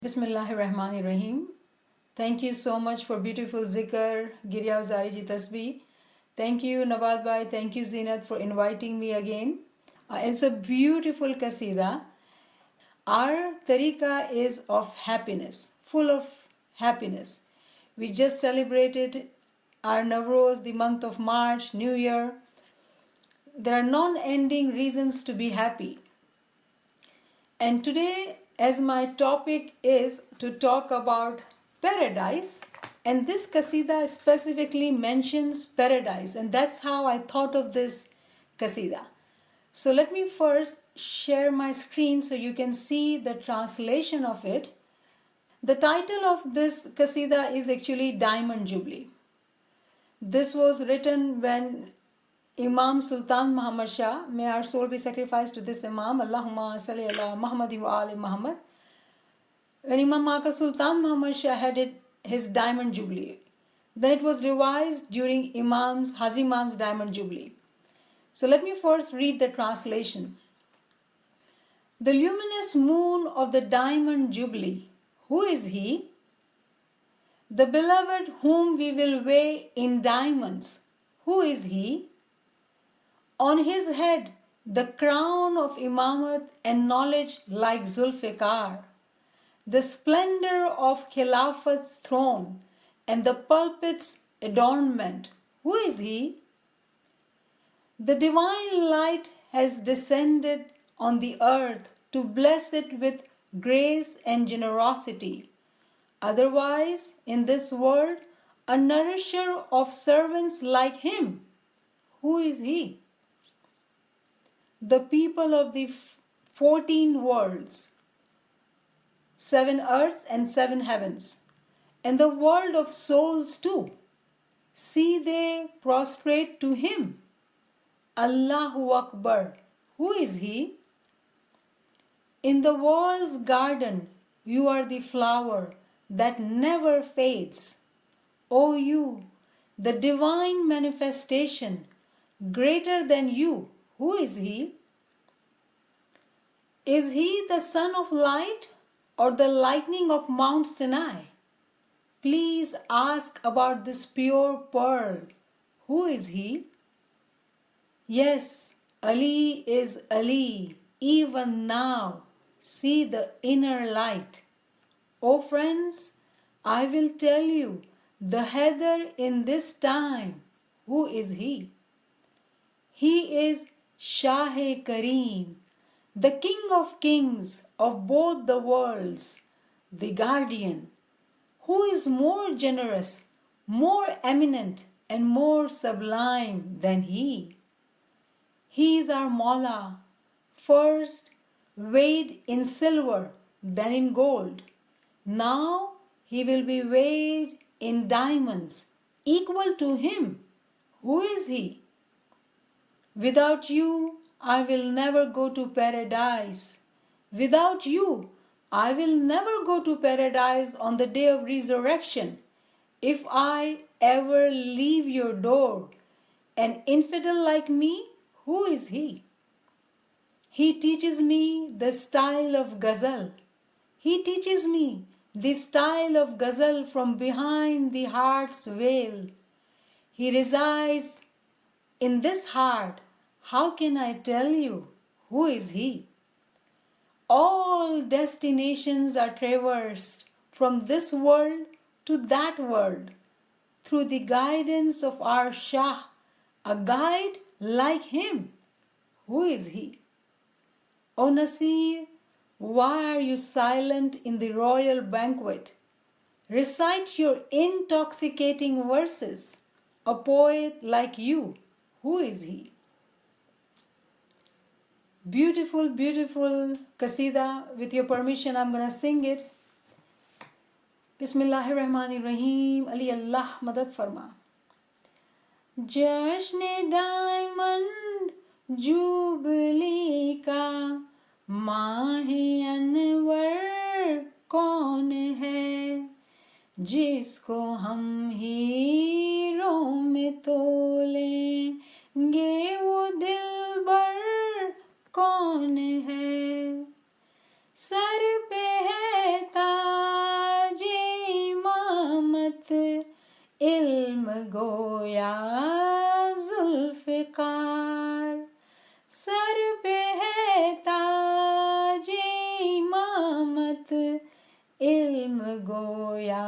Bismillahirrahmanirrahim. Thank you so much for beautiful zikr, Girya Uzari ji tasbih. Thank you Nawad bhai, thank you Zinat for inviting me again. It's a beautiful kasida. Our tariqa is of happiness, full of happiness. We just celebrated our Navroz, the month of March, New Year. There are non-ending reasons to be happy. And today, as my topic is to talk about paradise, and this kasida specifically mentions paradise, and that's how I thought of this kasida. So let me first share my screen so you can see the translation of it. The title of this kasida is actually Diamond Jubilee. This was written when Imam Sultan Muhammad Shah, may our soul be sacrificed to this Imam, Allahumma salli ala Muhammad wa ali Muhammad. When Imam Aka Sultan Muhammad Shah had his Diamond Jubilee, then it was revised during Haji Imam's Diamond Jubilee. So let me first read the translation. The luminous moon of the Diamond Jubilee, who is he? The beloved whom we will weigh in diamonds, who is he? On his head, the crown of imamat and knowledge like Zulfikar, the splendor of Khilafat's throne and the pulpit's adornment. Who is he? The divine light has descended on the earth to bless it with grace and generosity. Otherwise, in this world, a nourisher of servants like him. Who is he? The people of the 14 worlds, 7 earths and 7 heavens, and the world of souls too, see they prostrate to him. Allahu Akbar. Who is he? In the world's garden, you are the flower that never fades. O you, the divine manifestation, greater than you, who is he? Is he the son of light or the lightning of Mount Sinai? Please ask about this pure pearl. Who is he? Yes, Ali is Ali, even now. See the inner light. O friends, I will tell you the heather in this time. Who is he? He is Shah-e-Kareem, the King of Kings of both the worlds, the guardian, who is more generous, more eminent, and more sublime than he. He is our Mawla, first weighed in silver, then in gold. Now he will be weighed in diamonds, equal to him. Who is he? Without you, I will never go to paradise. Without you, I will never go to paradise on the day of resurrection. If I ever leave your door, an infidel like me, who is he? He teaches me the style of ghazal. He teaches me the style of ghazal from behind the heart's veil. He resides in this heart. How can I tell you who is he? All destinations are traversed from this world to that world through the guidance of our Shah, a guide like him. Who is he? O Nasir, why are you silent in the royal banquet? Recite your intoxicating verses. A poet like you, who is he? Beautiful, beautiful kasida. With your permission, I'm going to sing it. Bismillahirrahmanirrahim. Ali Allah madad farma. जश्न diamond jubilee का माहे अनवर कौन है जिसको हम हीरों में तोलेंगे वो दिलबर कौन है सर पे है ताज गोया जुल्फ़िकार, सर पे है ताजे इमामत, इल्म गोया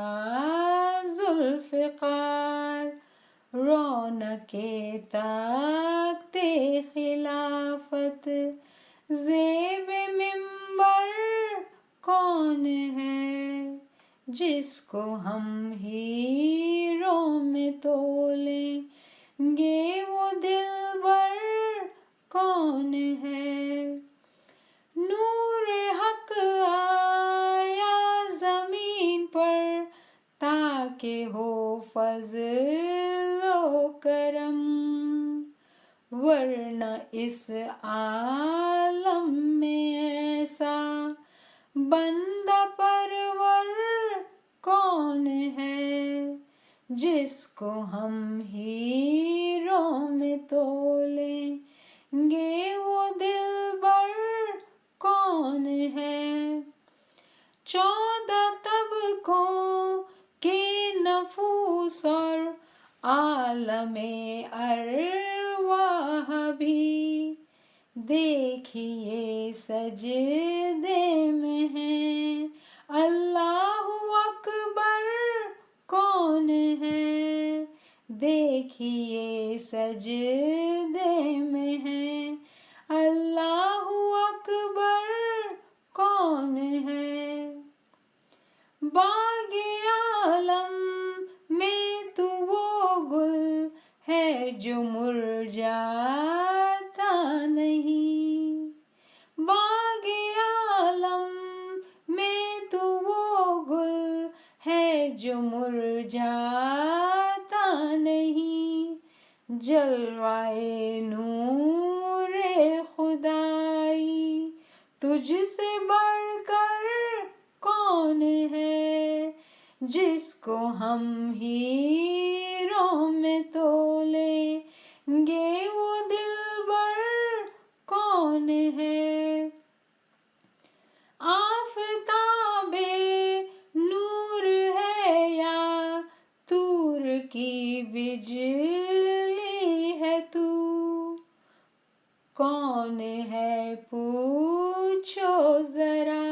जुल्फ़िकार, रौनके तख्ते खिलाफत, ज़ेबे मिंबर कौन है, जिसको हम हीरों में तोलेंगे वो दिलबर कौन है। नूर हक आया ज़मीन पर ताकि हो फज़्ल व करम, वरना इस आलम में ऐसा बंदा परवर कौन है, जिसको हम हीरों में तोलेंगे वो दिलबर कौन है। 14 तबकों के नफूस और आलमे अरवाह भी देखिए सजदे में है, अल्लाहु अकबर कौन है, देखिए सजदे में है, अल्लाहु अकबर कौन है। बागे आलम में तू वो गुल है जो मुरझाता नहीं, बागे आलम में तू वो गुल है जो मुरझाता नहीं, जलवाए नूरे खुदाई तुझसे बढ़कर कौन है, जिसको हम हीरों में तोलेंगे वो दिलबर कौन है। आफताबे नूर है या तूर की बिजली है तू, कौन है पूछो जरा,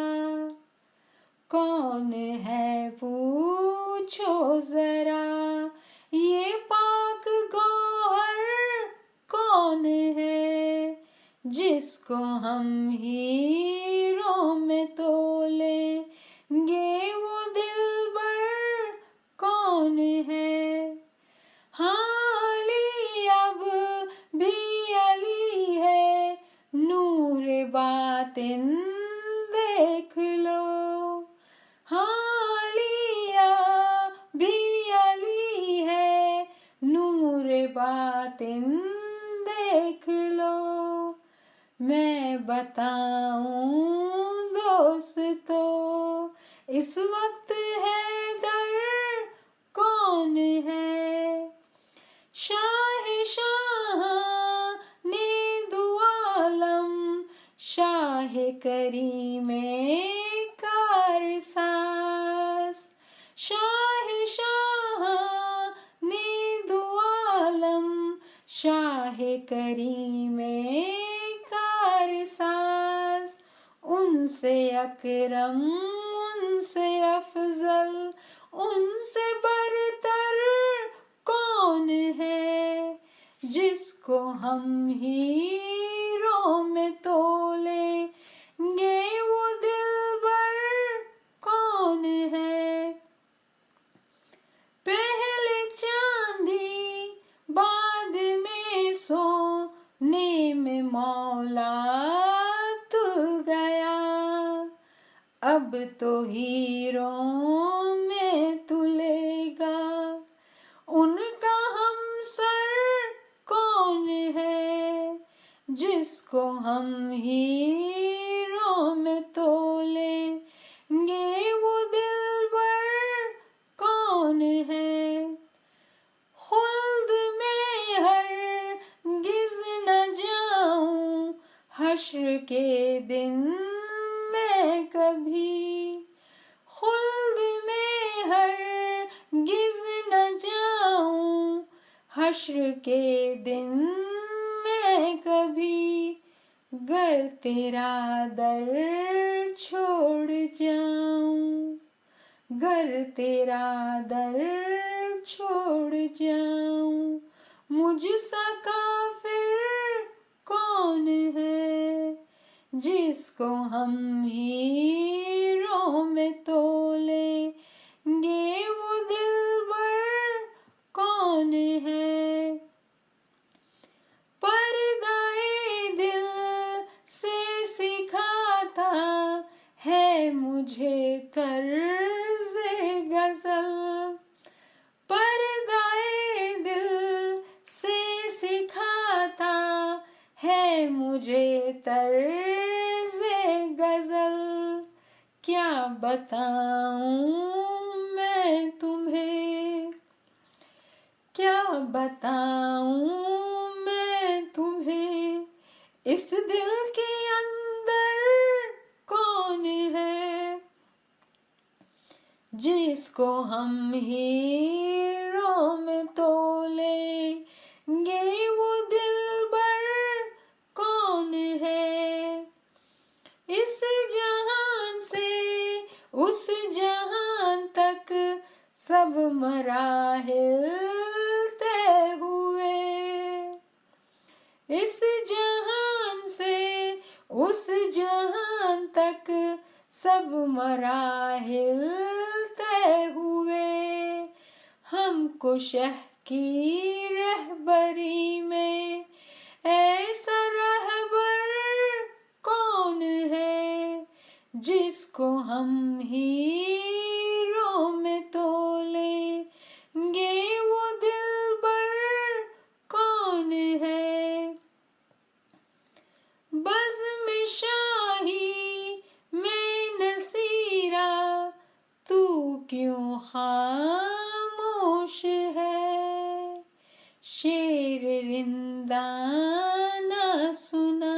कौन है पूछो जरा, ये पाक गौहर कौन है, जिसको हम हीरों में तोलेंगे वो दिलबर कौन है। हाँ अली अब भी अली है, नूर बातिन देख लो, हाँ अली भी अली है, नूर बातिन देख लो। मैं बताऊं दोस्तों इस वक्त हैदर कौन है, शाह ने दो आलम, शाह करीमे कारसास, शाह ने दो आलम, शाह करीमे कारसास, उनसे अकरम उनसे अफजल उनसे बरतर कौन है, जिसको हम हीरों में तोलेंगे वो दिलबर कौन है। पहले चांदी बाद में सोने में मौला तुल गया, अब तो हीरों में तुलेगा, उनका हमसर कौन है, जिसको हम हीरों में तोलेंगे वो दिलबर कौन है। खुल्द में हरगिज़ न जाऊं हश्र के दिन में कभी, खुल्द में हरगिज़ न जाऊं हश्र के दिन मैं कभी गर तेरा दर छोड़ जाऊं, गर तेरा दर छोड़ जाऊं, मुझसा काफिर कौन है जिसको हम हीरों में तोलेंगे, वो दिलबर कौन है। पर्दाए दिल से सिखाता है मुझे तर्ज़े गज़ल, पर्दाए दिल से सिखाता है मुझे तर्ज़े गज़ल। क्या बताऊं मैं तुम्हें, क्या बताऊं मैं तुम्हें, इस दिल के अंदर कौन है जिसको हम हीरों में तोलेंगे, वो दिलबर कौन है। इस जहान से उस जहान तक सब मराहिल तय हुए, इस जहान से उस जहान तक सब मराहिल तय हुए। हमको शह की रहबरी में ऐसा रहबर कौन है जिसको हम हीरों में तोलेंगे, वो दिलबर कौन है। बज़्म शाही में नसीरा तू क्यों खामोश है, शेर रिंदा ना सुना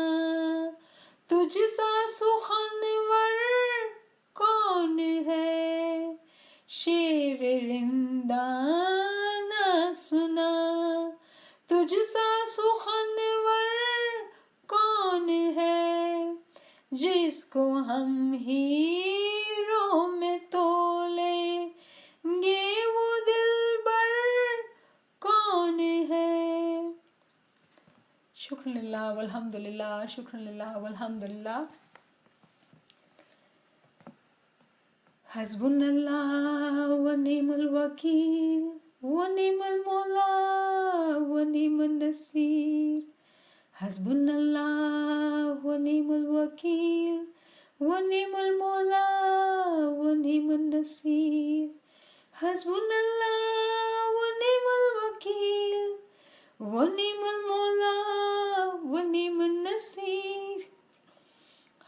तुझसा सुखनवर कौन है, शेर रिंदा ना सुना तुझसा सुखनवर कौन है जिसको हम हीरों में तोलेंगे, वो दिलबर कौन है। शुक्रिल्लाह वल्हम्दुलिल्लाह, शुक्रिल्लाह वल्हम्दुलिल्लाह। हस्बुनल्लाह व निअमल वकील व निअमल मौला व निअमन नसीर, हस्बुनल्लाह व निअमल वकील व निअमल मौला व निअमन नसीर, हस्बुनल्लाह व निअमल वकील व निअमल मौला व निअमन नसीर,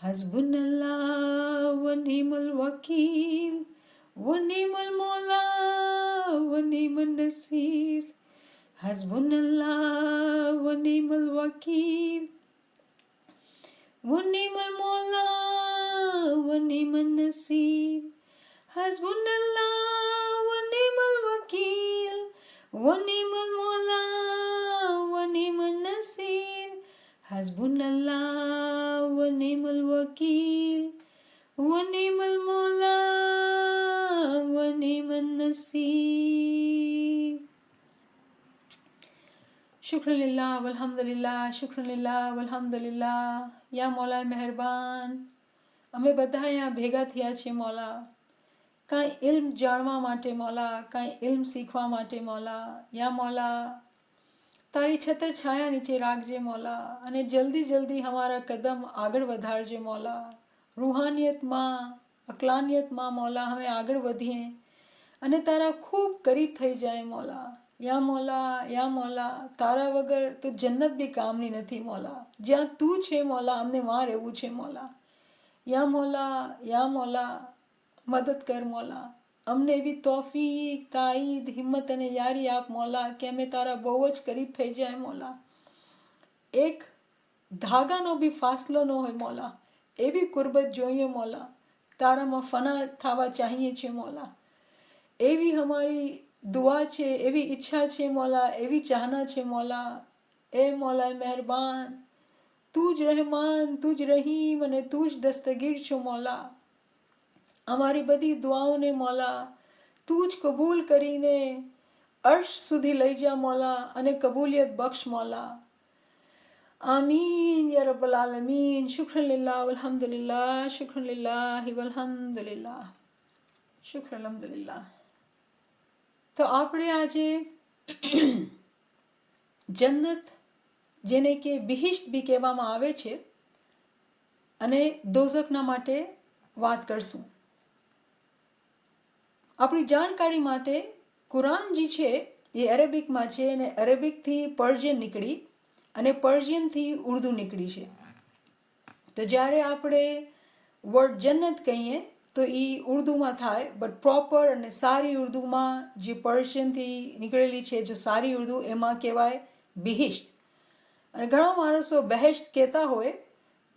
हस्बुनल्लाह व निअमल वकील व निअमल मौला व निअमन नसीर, हस्बुनल्लाह व निअमल वकील व निअमल मौला व निअमन नसीर, हस्बुनल्लाह व निअमल वकील व निअमल मौला व निअमन नसीर, हस्बुनल्लाह व निअमल वकील व निअमल मौला व निअमन नसीर। शुक्रिल्लाह वल्हम्दुलिल्लाह, शुक्रिल्लाह वल्हम्दुलिल्लाह। या मौला मेहरबान, અમે બધા અહીંયા ભેગા થયા છીએ મૌલા, કાંઈ ઇલ્મ જાણવા માટે મૌલા, કાંઈ ઇલ્મ શીખવા માટે મૌલા. યા મૌલા તારી છત્ર છાયા નીચે રાખજે મૌલા, અને જલ્દી જલ્દી અમારા કદમ આગળ વધારજે મૌલા. રૂહાનિયતમાં, અકલાનિયતમાં મૌલા અમે આગળ વધીએ અને તારા ખૂબ કરીબ થઈ જાય મૌલા. યા મૌલા તારા વગર તો જન્નત બી કામની નથી મૌલા. જ્યાં તું છે મૌલા અમને વहाँ રહેવું છે મૌલા. યા મૌલા મદદ કર મૌલા. અમને એવી તોફીક, તાઈદ, હિંમત અને યારી આપ મૌલા કે અમે તારા બહુ જ કરીબ થઈ જાય મૌલા. એક ધાગાનો બી ફાસલો ન હોય મૌલા, એવી કુરબત જોઈએ મૌલા. તારામાં ફના થવા ચાહીએ છીએ મૌલા. એવી અમારી दुआ છે, એવી ઈચ્છા છે મૌલા, એવી ચાહના છે મૌલા. એ મૌલા મહેરબાન, તું જ રહેમાન, તું જ રહીમ અને તું જ દસ્તગીર છો મૌલા. અમારી બધી દુઆઓને મૌલા તું જ કબૂલ કરીને અર્શ સુધી લઈ જા મૌલા અને કબૂલિયત બક્ષ મૌલા. આમીન યા રબ્બલ આલમીન. શુક્રન લિલ્લાહ વલ્હમ્દુલિલ્લાહ, શુક્રન લિલ્લાહ વલ્હમ્દુલિલ્લાહ, શુક્ર અલ્હમ્દુલિલ્લાહ. તો આપણે આજે જન્નત, જેને કે બિહિશ્ત બી કહેવામાં આવે છે, અને દોઝખના માટે વાત કરશું. આપણી જાણકારી માટે કુરાન જે છે એ અરેબિકમાં છે, અને અરેબિકથી પર્શિયન નીકળી અને પર્શિયનથી ઉર્દુ નીકળી છે. તો જ્યારે આપણે વર્ડ જન્નત કહીએ તો એ ઉર્દુમાં થાય, બટ પ્રોપર અને સારી ઉર્દુમાં જે પર્શિયનથી નીકળેલી છે, જો સારી ઉર્દુ, એમાં કહેવાય બિહિશ્ત. અને ઘણા માણસો બહેશ્ત કહેતા હોય.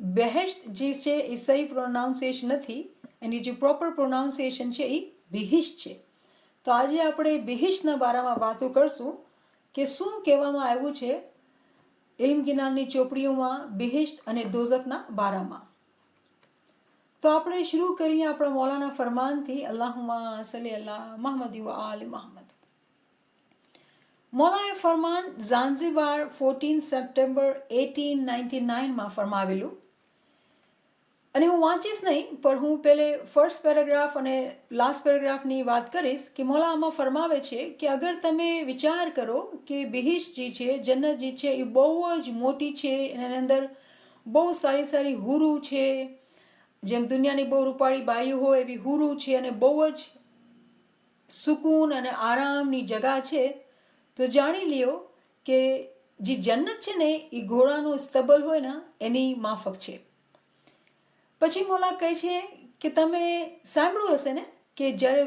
બહેશ્ત જે છે એ સહી પ્રોનાઉન્સિએશન નથી, એની જે પ્રોપર પ્રોનાઉન્સિએશન છે એ બિહિશ્ત છે. તો આજે આપણે બિહિશ્તના બારામાં વાતો કરશું કે શું કહેવામાં આવ્યું છે ઇલ્મ ગિનાનની ચોપડીઓમાં બિહિશ્ત અને દોઝખના બારામાં. તો આપણે શરૂ કરીએ આપણા મૌલાના ફરમાનથી. અલ્લાહુમ્મા સલ્લી અલા મુહમ્મદ વ આલ મુહમ્મદ. મૌલાએ ફરમાન ઝાંઝીબાર 14 સપ્ટેમ્બર 1899માં ફરમાવેલું. અને હું વાંચીશ નહીં, પણ હું પહેલે ફર્સ્ટ પેરેગ્રાફ અને લાસ્ટ પેરેગ્રાફની વાત કરીશ કે મૌલા આમાં ફરમાવે છે કે અગર તમે વિચાર કરો કે બિહિશ્ત જે છે, જન્નત જે છે એ બહુ જ મોટી છે, એની અંદર બહુ સારી સારી હુરુ છે, જેમ દુનિયાની બહુ રૂપાળી બાઈઓ હોય એવી હુરુ છે, અને બહુ જ સુકૂન અને આરામની જગા છે. તો જાણી લ્યો કે જે જન્નત છે ને એ ઘોડાનું સ્તબલ હોય ને એની માફક છે. પછી મૌલા કહે છે કે તમે સાંભળ્યું હશે ને કે જ્યારે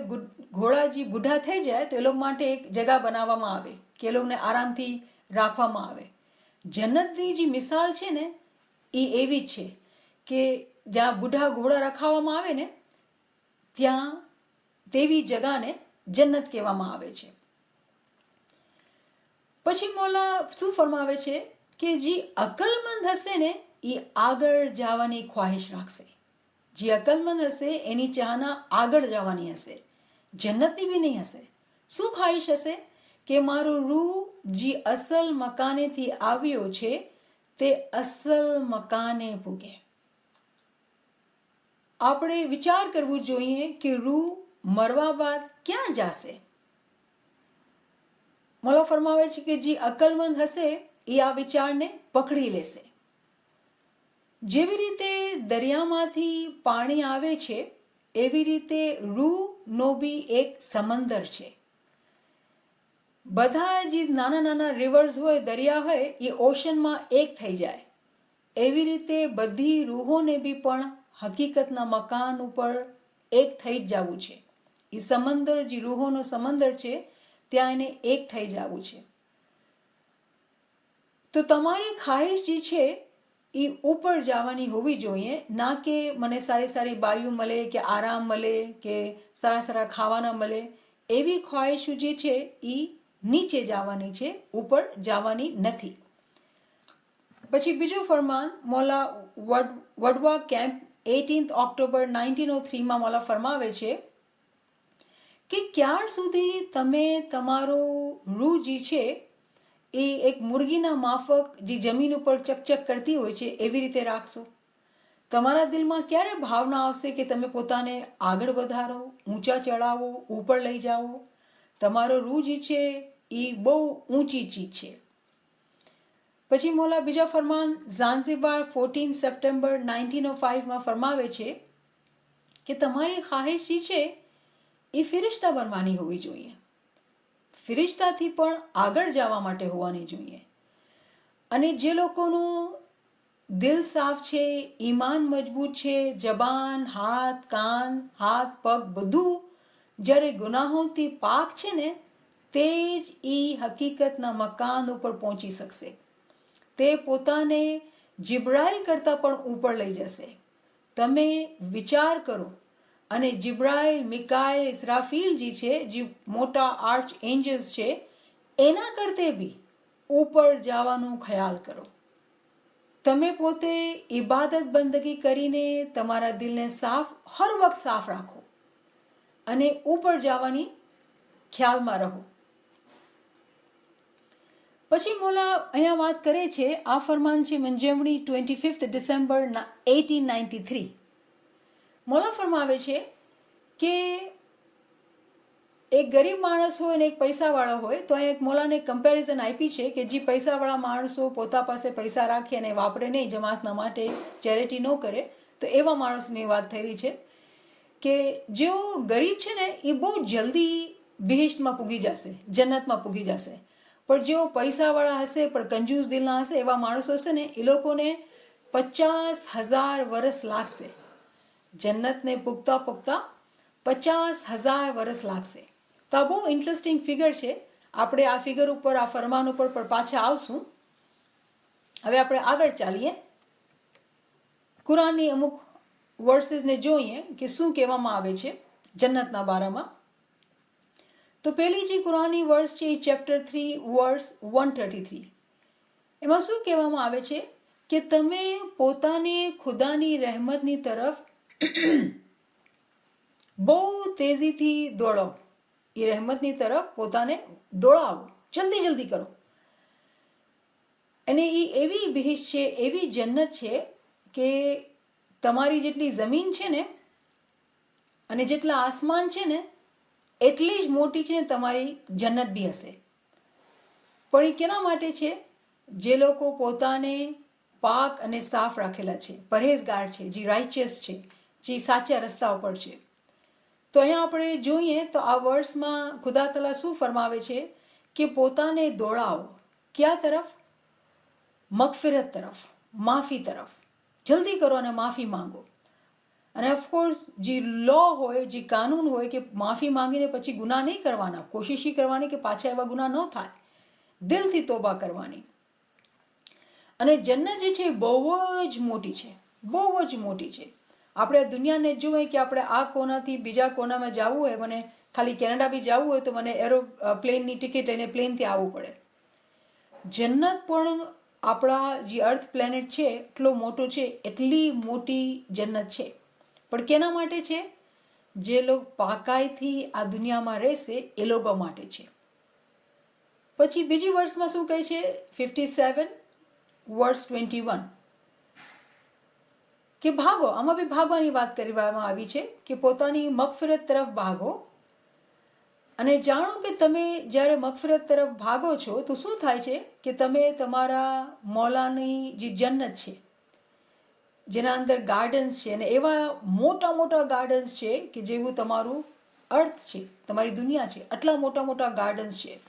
ઘોડા જે બુઢા થઈ જાય તો એ લોકો માટે એક જગા બનાવવામાં આવે કે એ લોકોને આરામથી રાખવામાં આવે. જન્નતની જે મિસાલ છે ને એ એવી જ છે કે જ્યાં બુઢા ઘોડા રખાવવામાં આવે ને ત્યાં તેવી જગાને જન્નત કહેવામાં આવે છે. પછી મૌલા શું ફરમાવે છે કે જે અકલમંદ હશે ને એ આગળ જવાની ખ્વાહિશ રાખશે. જે અકલમંદ હશે એની ચાહના આગળ જવાની હશે, જન્નતની બી નહીં હશે. શું ખ્વાહિશ હશે કે મારું રૂહ જે અસલ મકાનેથી આવ્યો છે તે અસલ મકાને પૂગે. આપણે વિચાર કરવું જોઈએ કે રૂહ મરવા બાદ ક્યાં જશે. મૌલા ફરમાવે છે કે જે અકલમંદ હશે એ આ વિચારને પકડી લેશે. જેવી રીતે દરિયામાંથી પાણી આવે છે એવી રીતે રૂહનો બી એક સમંદર છે. બધા જે નાના નાના રિવર્સ હોય, દરિયા હોય, એ ઓશનમાં એક થઈ જાય. એવી રીતે બધી રૂહોને બી પણ હકીકતના મકાન ઉપર એક થઈ જ જવું છે. એ સમંદર જે રૂહોનો સમંદર છે ત્યાં એને એક થઈ જવું છે. તો તમારી ખ્વાહિશ જે છે એ ઉપર જવાની હોવી જોઈએ, ના કે મને સારી સારી બાયુ મળે કે આરામ મળે કે સારા સારા ખાવાના મળે. એવી ખ્વાહિશો જે છે એ નીચે જવાની છે, ઉપર જવાની નથી. પછી બીજું ફરમાન મૌલા વડવા કેમ્પ 18 ઓક્ટોબર 1903માં મૌલા ફરમાવે છે કે ક્યાર સુધી તમે તમારો રૂહ જે છે એ એક મુર્ગીના માફક જે જમીન ઉપર ચકચક કરતી હોય છે એવી રીતે રાખશો. તમારા દિલમાં ક્યારે ભાવના આવશે કે તમે પોતાને આગળ વધારો, ઊંચા ચડાવો, ઉપર લઈ જાઓ. તમારો રૂહ જે છે એ બહુ ઊંચી ચીજ છે. પછી મૌલા બીજા ફરમાન ઝાંઝીબાર 14 સપ્ટેમ્બર 1905માં ફરમાવે છે કે તમારી ખ્વાહિશ જે છે એ ફિરિશ્તા બનવાની હોવી જોઈએ, ફિરિશ્તાથી પણ આગળ જવા માટે હોવાની જોઈએ. અને જે લોકોનું દિલ સાફ છે, ઈમાન મજબૂત છે, જબાન, હાથ, કાન, હાથ, પગ બધું જ્યારે ગુનાહોથી પાક છે ને તે જ એ હકીકતના મકાન ઉપર પહોંચી શકશે. તે પોતાને જિબ્રાઈલ કરતાં પણ ઉપર લઈ જશે. તમે વિચાર કરો, અને જિબ્રાઇલ, મિકાઇલ, ઇસરાફીલજી છે, જે મોટા આર્ચ એન્જલ્સ છે, એના કરતે બી ઉપર જવાનું ખ્યાલ કરો. તમે પોતે ઇબાદત બંદગી કરીને તમારા દિલને સાફ, હર વખત સાફ રાખો અને ઉપર જવાની ખ્યાલમાં રહો. પછી મોલા અહીંયા વાત કરે છે, આ ફરમાન છે મંજમણી 25 ડિસેમ્બર 1893. મોલા ફરમાવે છે કે એક ગરીબ માણસ હોય અને એક પૈસાવાળો હોય, તો અહીંયા એક મોલાને કમ્પેરિઝન આપી છે કે જે પૈસાવાળા માણસો પોતા પાસે પૈસા રાખે અને વાપરે નહીં, જમાતના માટે ચેરિટી ન કરે, તો એવા માણસની વાત થઈ રહી છે કે જેઓ ગરીબ છે ને એ બહુ જલ્દી બિહિશ્તમાં પૂગી જશે, જન્નતમાં પૂગી જશે. પણ જેઓ પૈસાવાળા હશે પણ કંજૂસ દિલના હશે, એવા માણસો હશે ને, એ લોકોને 50,000 વર્ષ લાગશે. જન્નતને પૂગતા પૂગતા 50,000 વર્ષ લાગશે. તો આ બહુ ઇન્ટરેસ્ટિંગ ફિગર છે. આપણે આ ફિગર ઉપર, આ ફરમાન ઉપર પણ પાછા આવશું. હવે આપણે આગળ ચાલીએ, કુરાનની અમુક વર્સિસને જોઈએ કે શું કહેવામાં આવે છે જન્નતના બારામાં. તો પહેલી જે કુરાનની વર્સ છે એ ચેપ્ટર 3 વર્સ 133. એમાં શું કહેવામાં આવે છે કે તમે પોતાને ખુદાની રહેમતની તરફ બહુ તેજીથી દોડો, એ રહેમતની તરફ પોતાને દોડાવો, જલ્દી જલ્દી કરો. અને એ એવી બિહિશ છે, એવી જન્નત છે કે તમારી જેટલી જમીન છે ને અને જેટલા આસમાન છે ને એટલી જ મોટી છે ને તમારી જન્નત બી હશે. પણ એ કેના માટે છે? જે લોકો પોતાને પાક અને સાફ રાખેલા છે, પરહેજગાર છે, જે રાઇચિયસ છે, જે સાચા રસ્તા ઉપર છે. તો અહીંયા આપણે જોઈએ તો આ વર્સમાં ખુદા તઆલા શું ફરમાવે છે કે પોતાને દોડાવો. ક્યાં તરફ? મગફિરત તરફ, માફી તરફ. જલ્દી કરો અને માફી માંગો. અને ઓફકોર્સ જે લો હોય, જે કાનૂન હોય કે માફી માંગીને પછી ગુનાહ નહીં કરવાના, કોશિશ કરવાની કે પાછા એવા ગુનાહ ન થાય, દિલથી તોબા કરવાની. અને જન્નત જે છે બહુ જ મોટી છે, બહુ જ મોટી છે. આપણે દુનિયાને જોઈએ કે આપણે આ કોનાથી બીજા કોનામાં જવું હોય, મને ખાલી કેનેડા બી જવું હોય તો મને એરોપ્લેનની ટિકિટ લઈને પ્લેનથી આવવું પડે. જન્નત પણ આપણા જે અર્થ પ્લેનેટ છે એટલો મોટો છે, એટલી મોટી જન્નત છે. પણ કેના માટે છે? જે લોકો પાકાઈથી આ દુનિયામાં રહેશે એ લોકો માટે છે. પછી બીજી વર્ષમાં શું કહે છે? 57 વર્સ 21 કે ભાગો. આમાં બી ભાગવાની વાત કરવામાં આવી છે કે પોતાની મગફિરત તરફ ભાગો. અને જાણો કે તમે જ્યારે મગફિરત તરફ ભાગો છો તો શું થાય છે કે તમે તમારા મૌલાની જે જન્નત છે, જેના અંદર ગાર્ડન્સ છે, અને એવા મોટા મોટા ગાર્ડન્સ છે કે જેવું તમારું અર્થ છે, તમારી દુનિયા છે, આટલા મોટા મોટા ગાર્ડન્સ છે.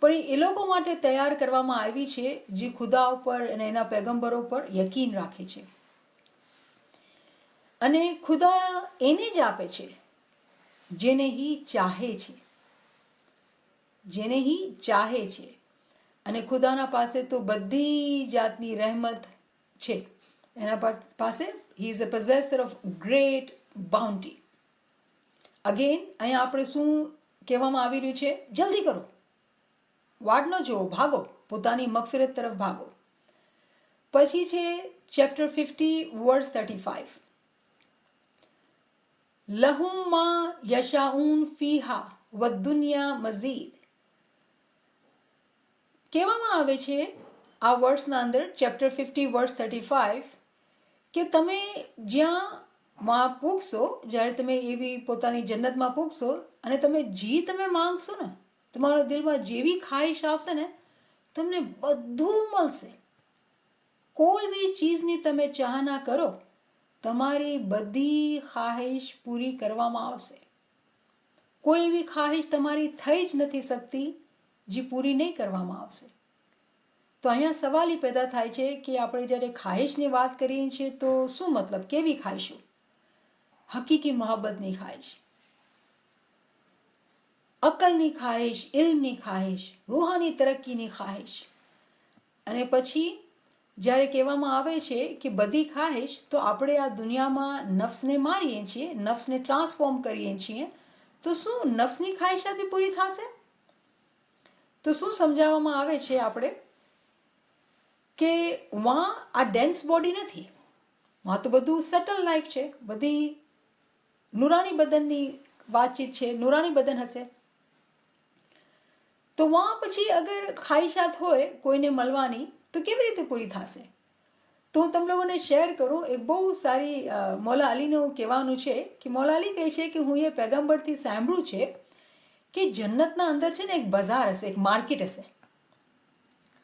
પણ એ લોકો માટે તૈયાર કરવામાં આવી છે જે ખુદા ઉપર અને એના પેગમ્બરો પર યકીન રાખે છે. અને ખુદા એને જ આપે છે જેને હી ચાહે છે, જેને હી ચાહે છે. અને ખુદાના પાસે તો બધી જાતની રહેમત છે. એના પાસે he is a possessor of great bounty. Again અહીંયા આપણે શું કહેવામાં આવી રહ્યું છે? જલ્દી કરો, વાડ ન જુઓ, ભાગો, પોતાની મગફિરત તરફ ભાગો. પછી છે ચેપ્ટર 50 વર્સ 35. લહુમ મા યશાઉન ફીહા વદ્દુનિયા મઝીદ. કહેવામાં આવે છે આ વર્ષના અંદર ચેપ્ટર 50 વર્સ 35 કે તમે જ્યાં પૂગશો, જ્યારે તમે એવી પોતાની જન્નતમાં પૂગશો અને તમે માંગશો ને, તમારા દિલમાં જેવી ખ્વાહિશ આવશે ને, તમને બધું મળશે. કોઈ બી ચીજની તમે ચાહના કરો, તમારી બધી ખ્વાહિશ પૂરી કરવામાં આવશે. કોઈ એવી ખ્વાહિશ તમારી થઈ જ નથી શકતી જે પૂરી નહીં કરવામાં આવશે. તો અહીંયા સવાલ એ પેદા થાય છે કે આપણે જ્યારે ખ્વાહિશની વાત કરીએ છીએ તો શું મતલબ? કેવી ખ્વાહિશો? હકીકી મોહબ્બતની ખ્વાહિશ, અકલની ખ્વાહિશ, ઇલ્મની ખ્વાહિશ, રૂહાની તરક્કીની ખ્વાહિશ. અને પછી જ્યારે કહેવામાં આવે છે કે બધી ખાહિશ તો આપણે આ દુનિયામાં નફ્સને મારીએ છીએ, નફ્સને ટ્રાન્સફોર્મ કરીએ છીએ, તો શું નફ્સની ખાહિશાત બી પૂરી થશે? તો શું સમજાવવામાં આવે છે આપણે કે વાં આ ડેન્સ બોડી નથી, વાં તો બધું સટલ લાઈફ છે, બધી નૂરાની બદનની વાતચીત છે, નૂરાની બદન હશે. તો વાં પછી અગર ખાહિશાત હોય કોઈને મળવાની તો કેવી રીતે પૂરી થશે? તો હું તમને લોકોને શેર કરું. એક બહુ સારી મૌલા અલીનું કહેવાનું છે કે મૌલા અલી કહે છે કે હું એ પેગમ્બરથી સાંભળ્યું છે કે જન્નતના અંદર છે ને એક બજાર હશે, એક માર્કેટ હશે.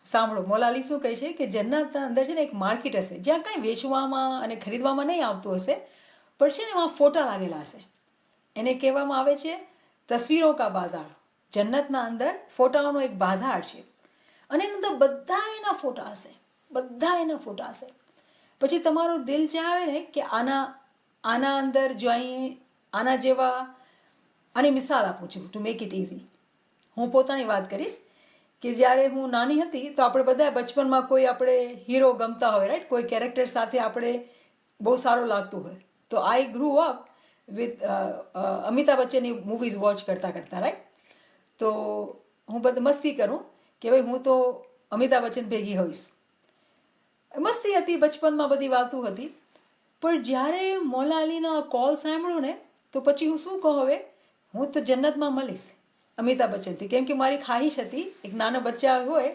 સાંભળો મૌલા અલી શું કહે છે કે જન્નતના અંદર છે ને એક માર્કેટ હશે જ્યાં કંઈ વેચવામાં અને ખરીદવામાં નહીં આવતું હશે, પણ છે ને એમાં ફોટા લાગેલા હશે. એને કહેવામાં આવે છે તસવીરો કા બાજાર. જન્નતના અંદર ફોટાઓનો એક બાજાર છે અને એની અંદર બધા એના ફોટા હશે, બધા એના ફોટા હશે. પછી તમારું દિલ ચાહે ને કે આના અંદર જોઈએ, આના જેવા. આની મિસાલ આપું છું ટુ મેક ઇટ ઇઝી. હું પોતાની વાત કરીશ કે જ્યારે હું નાની હતી તો આપણે બધા બચપનમાં કોઈ આપણે હીરો ગમતા હોય, રાઈટ, કોઈ કેરેક્ટર સાથે આપણે બહુ સારું લાગતું હોય. તો I grew up with Amitabh બચ્ચનની મૂવીઝ વોચ કરતાં કરતાં, રાઈટ. તો હું બધી મસ્તી કરું કે ભાઈ હું તો અમિતાભ બચ્ચન ભેગી હોઈશ. મસ્તી હતી, બચપનમાં બધી વાતો હતી. પણ જ્યારે મૌલા અલીનો કોલ સાંભળ્યું ને તો પછી હું શું કહું, હવે હું તો જન્નતમાં મળીશ અમિતાભ બચ્ચનથી, કેમ કે મારી ખાહિશ હતી. એક નાના બચ્ચા હોય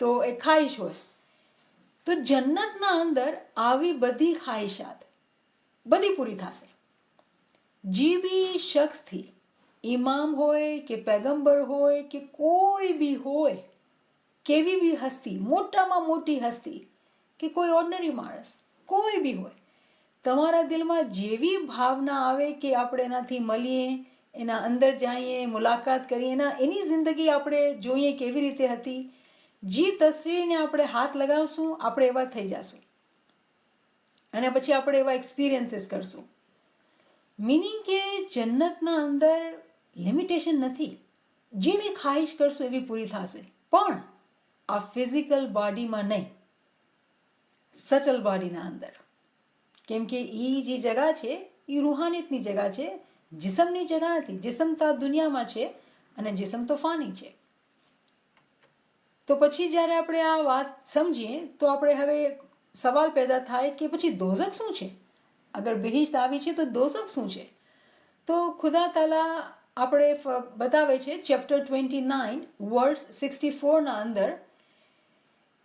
તો એક ખાહિશ હોય. તો જન્નતના અંદર આવી બધી ખાહિશાત બધી પૂરી થશે. જે બી શખ્સથી, ઇમામ હોય કે પેગમ્બર હોય કે કોઈ બી હોય, કેવી બી હસ્તી, મોટામાં મોટી હસ્તી કે કોઈ ઓર્ડિનરી માણસ, કોઈ બી હોય, તમારા દિલમાં જેવી ભાવના આવે કે આપણે એનાથી મળીએ, એના અંદર જઈએ, મુલાકાત કરીએ, એની જિંદગી આપણે જોઈએ કેવી રીતે હતી, જે તસવીરને આપણે હાથ લગાવશું આપણે એવા થઈ જશું અને પછી આપણે એવા એક્સપિરિયન્સીસ કરશું. મિનિંગ કે જન્નતના અંદર લિમિટેશન નથી. જે બી ખાહિશ કરશું એવી પૂરી થશે, પણ આ ફિઝિકલ બોડીમાં નહીં, સટલ બોડીના અંદર. કેમ કે એ જે જગા છે એ રૂહાનિયતની જગા છે, જિસમની જગા નથી. જિસમ તો આ દુનિયામાં છે અને જિસમ તો ફાની છે. તો પછી જ્યારે આપણે આ વાત સમજીએ તો આપણે હવે સવાલ પેદા થાય કે પછી દોઝખ શું છે? અગર બહિશ્ત આવી છે તો દોઝખ શું છે? તો ખુદા તાલા આપણે બતાવે છે ચેપ્ટર 29 વર્સ 64 અંદર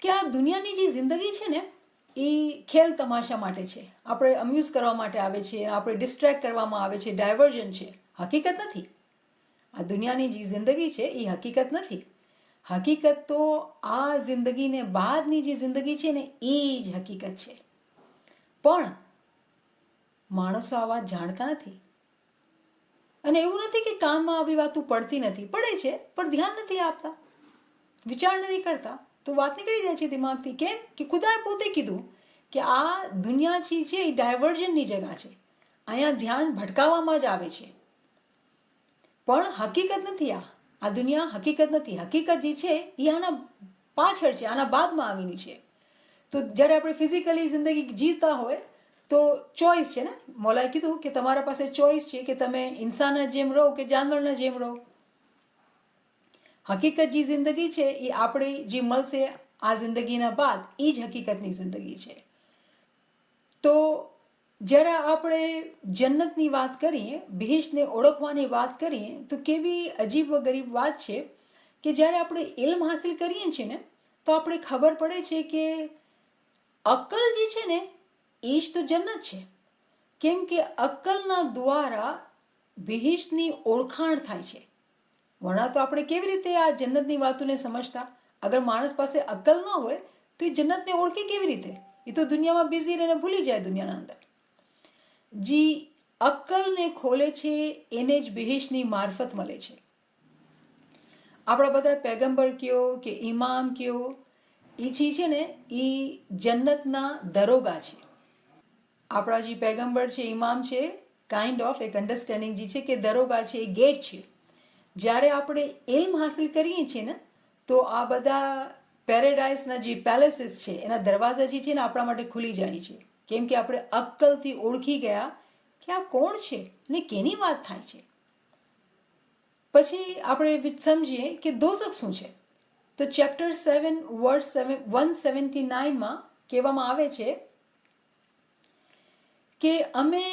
કે આ દુનિયાની જે જિંદગી છે ને એ ખેલ તમાશા માટે છે, આપણે અમ્યુઝ કરવા માટે આવે છે, આપણે ડિસ્ટ્રેક્ટ કરવામાં આવે છે, ડાયવર્ઝન છે, હકીકત નથી. આ દુનિયાની જે જિંદગી છે એ હકીકત નથી. હકીકત તો આ જિંદગીને બાદની જે જિંદગી છે ને એ જ હકીકત છે. પણ માણસો આ વાત જાણતા નથી. અને એવું નથી કે કાનમાં આવી વાતો પડતી નથી, પડે છે પણ ધ્યાન નથી આપતા, વિચાર નથી કરતા, તો વાત નીકળી જાય છે દિમાગથી. કેમ કે ખુદાએ પોતે કીધું કે આ દુનિયા છે એ ડાયવર્ઝનની જગા છે, અહીંયા ધ્યાન ભટકાવવામાં જ આવે છે, પણ હકીકત નથી. આ દુનિયા હકીકત નથી. હકીકત જે છે એ આના પાછળ છે, આના બાદમાં આવીની છે. તો જ્યારે આપણે ફિઝિકલી જિંદગી જીવતા હોય તો ચોઈસ છે ને, મૌલાએ કીધું કે તમારા પાસે ચોઈસ છે કે તમે ઇન્સાનના જેમ રહો કે જાનવરના જેમ રહો. હકીકત જે જિંદગી છે એ આપણી જે મળશે આ જિંદગીના બાદ એ જ હકીકતની જિંદગી છે. તો જ્યારે આપણે જન્નતની વાત કરીએ, બહિશ્તને ઓળખવાની વાત કરીએ તો કેવી અજીબ વ ગરીબ વાત છે કે જ્યારે આપણે ઇલ્મ હાસિલ કરીએ છીએ ને તો આપણે ખબર પડે છે કે અક્કલ જે છે ને એ જ તો જન્નત છે. કેમ કે અક્કલના દ્વારા બહિશ્તની ઓળખાણ થાય છે. વણા તો આપણે કેવી રીતે આ જન્નતની વાતોને સમજતા? અગર માણસ પાસે અક્કલ ન હોય તો એ જન્નતને ઓળખે કેવી રીતે? એ તો દુનિયામાં બિઝી રહીને ભૂલી જાય દુનિયાના અંદર. જે અક્કલને ખોલે છે એને જ બહિશ્તની મારફત મળે છે. આપણા બધા પેગમ્બર કયો કે ઇમામ કયો, એ છે ને એ જન્નતના દરોગા છે. આપણા જે પેગમ્બર છે, ઇમામ છે, કાઇન્ડ ઓફ એક અન્ડરસ્ટેન્ડિંગ જે છે કે દરોગા છે, એ ગેટ છે. જ્યારે આપણે ઇલ્મ હાસિલ કરીએ છીએ ને તો આ બધા પેરેડાઇઝના જે પેલેસીસ છે એના દરવાજા જે છે ને આપણા માટે ખુલી જાય છે, કેમ કે આપણે અક્કલથી ઓળખી ગયા કે આ કોણ છે ને કેની વાત થાય છે. પછી આપણે સમજીએ કે દોઝખ શું છે. તો ચેપ્ટર 7 વર્સ 179માં કહેવામાં આવે છે કે અમે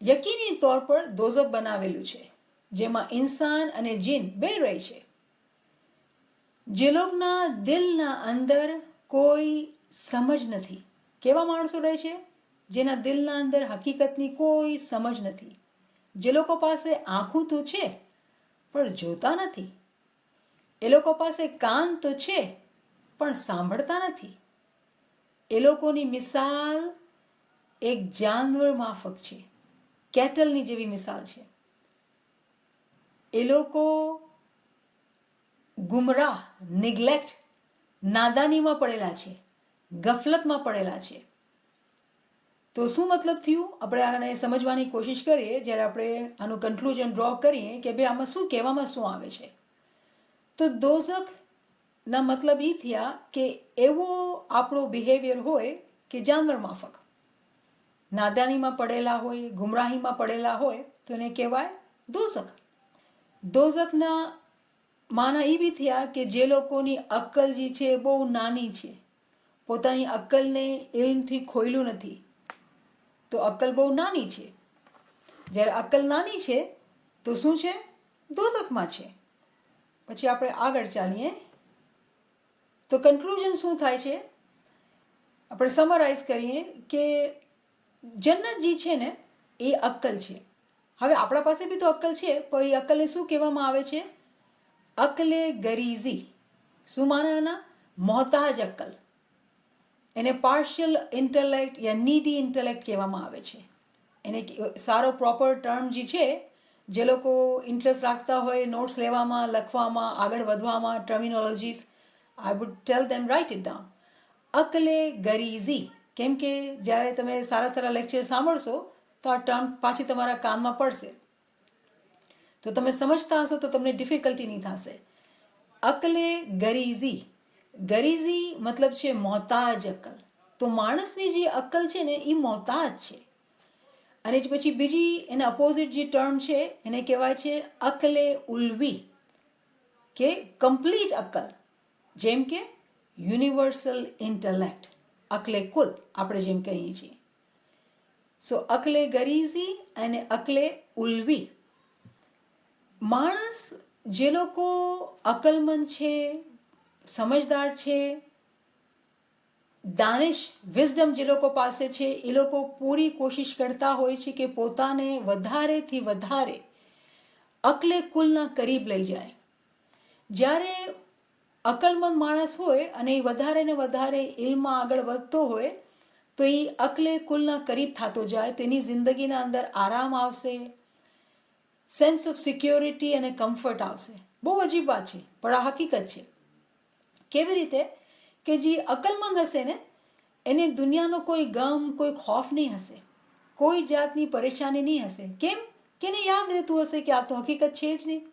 યકીની તौर પર દોઝખ બનાવેલું છે જેમાં ઇન્સાન અને જીન બે રહે છે, જે લોકોના દિલના અંદર કોઈ સમજ નથી. કેવા માણસો રહે છે? જેના દિલના અંદર હકીકતની કોઈ સમજ નથી, જે લોકો પાસે આંખો તો છે પણ જોતા નથી, એ લોકો પાસે કાન તો છે પણ સાંભળતા નથી. એ લોકોની મિસાલ એક જાનવર માફક છે, કેટલની જેવી મિસાલ છે. એ લોકો ગુમરાહ, નિગ્લેક્ટ, નાદાનીમાં પડેલા છે, ગફલતમાં પડેલા છે. તો શું મતલબ થયું? આપણે આને સમજવાની કોશિશ કરીએ જ્યારે આપણે આનું કન્ક્લુઝન ડ્રો કરીએ કે ભાઈ આમાં શું કહેવામાં શું આવે છે. તો દોઝખના મતલબ એ થયા કે એવો આપણો બિહેવિયર હોય કે જાનવર માફક, નાદાનીમાં પડેલા હોય, ગુમરાહીમાં પડેલા હોય તો એને કહેવાય દોઝખ. દોઝખના માના એ બી થયા કે જે લોકોની અક્કલ જે છે બહુ નાની છે, પોતાની અક્કલને ઇલ્મથી ખોયલું નથી, તો અક્કલ બહુ નાની છે. જ્યારે અક્કલ નાની છે તો શું છે? દોઝખમાં છે. પછી આપણે આગળ ચાલીએ તો કન્ક્લુઝન શું થાય છે? આપણે સમરાઇઝ કરીએ કે જન્નત જે છે ને એ અક્કલ છે. હવે આપણા પાસે બી તો અક્કલ છે, પણ એ અક્કલને શું કહેવામાં આવે છે? અક્લે ગરીઝી. શું માને આના? મોહતાજ અક્કલ. એને પાર્શિયલ ઇન્ટેલેક્ટ યા નીડી ઇન્ટેલેક્ટ કહેવામાં આવે છે. એને સારો પ્રોપર ટર્મ જે છે, જે લોકો ઇન્ટરેસ્ટ રાખતા હોય નોટ્સ લેવામાં, લખવામાં, આગળ વધવામાં, terminologies, I would tell them write it down. અક્લે ગરીઝી. કેમ કે જ્યારે તમે સારા સારા લેક્ચર સાંભળશો તો આ ટર્મ પાછી તમારા કાનમાં પડશે, તો તમે સમજતા હશો તો તમને ડિફિકલ્ટી નહીં થશે. અક્લે ગરીઝી. ગરીઝી મતલબ છે મોહતાજ અક્કલ. તો માણસની જે અક્કલ છે ને એ મોહતાજ છે. અને પછી બીજી એના અપોઝિટ જે ટર્મ છે એને કહેવાય છે અક્લે ઉલ્વી, કે કમ્પ્લીટ અક્કલ, જેમ કે યુનિવર્સલ ઇન્ટેલેક્ટ, અક્લે કુલ આપણે જેમ કહીએ છીએ. સો અક્લે ગરીઝી અને અક્લે ઉલ્વી. માણસ જે લોકો અકલમંદ છે, સમજદાર છે, દાનિશ, વિઝડમ જે લોકો પાસે છે, એ લોકો પૂરી કોશિશ કરતા હોય છે કે પોતાને વધારેથી વધારે અક્લે કુલના કરીબ લઈ જાય. જ્યારે અકલમંદ માણસ હોય અને એ વધારે ને વધારે ઇલ્મમાં આગળ વધતો હોય તો એ અક્લે કુલના કરીબ થતો જાય, તેની જિંદગીના અંદર આરામ આવશે, સેન્સ ઓફ સિક્યોરિટી અને કમ્ફર્ટ આવશે. બહુ અજીબ વાત છે પણ આ હકીકત છે. કેવી રીતે? કે જે અકલમંદ હશે ને એને દુનિયાનો કોઈ ગમ, કોઈ ખોફ નહીં હશે, કોઈ જાતની પરેશાની નહીં હશે. કેમ? કે એને યાદ રહેતું હશે કે આ તો હકીકત છે જ નહીં.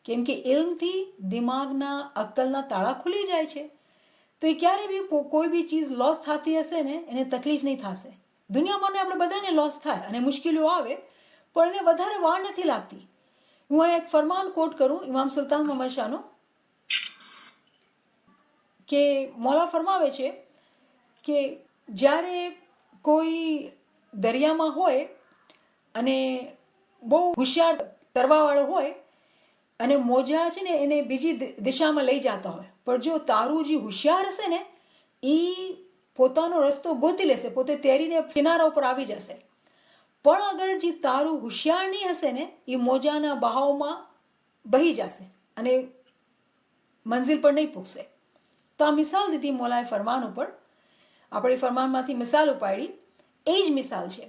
કેમ કે ઇલ્મથી દિમાગના, અક્કલના તાળા ખુલી જાય છે. તો એ ક્યારે બી કોઈ બી ચીજ લોસ થતી હશે ને એને તકલીફ નહીં થશે. દુનિયામાં આપણે બધાને લોસ થાય અને મુશ્કેલીઓ આવે, પણ એને વધારે વાર નથી લાગતી. હું અહીં એક ફરમાન કોટ કરું ઇમામ સુલતાન મોહમ્મદ શાહનું, કે મૌલા ફરમાવે છે કે જ્યારે કોઈ દરિયામાં હોય અને બહુ હોશિયાર તરવાવાળો હોય અને મોજા છે ને એને બીજી દિશામાં લઈ જતા હોય, પણ જો તારું જે હોશિયાર હશે ને એ પોતાનો રસ્તો ગોતી લેશે, પોતે તૈરીને કિનારા ઉપર આવી જશે. પણ અગર જે તારું હોશિયાર નહીં હશે ને એ મોજાના બહાવમાં બહી જશે અને મંઝિલ પર નહીં પૂગશે. તો આ મિસાલ દીધી મૌલાએ ફરમાન ઉપર. આપણે ફરમાનમાંથી મિસાલ ઉપાડી. એ જ મિસાલ છે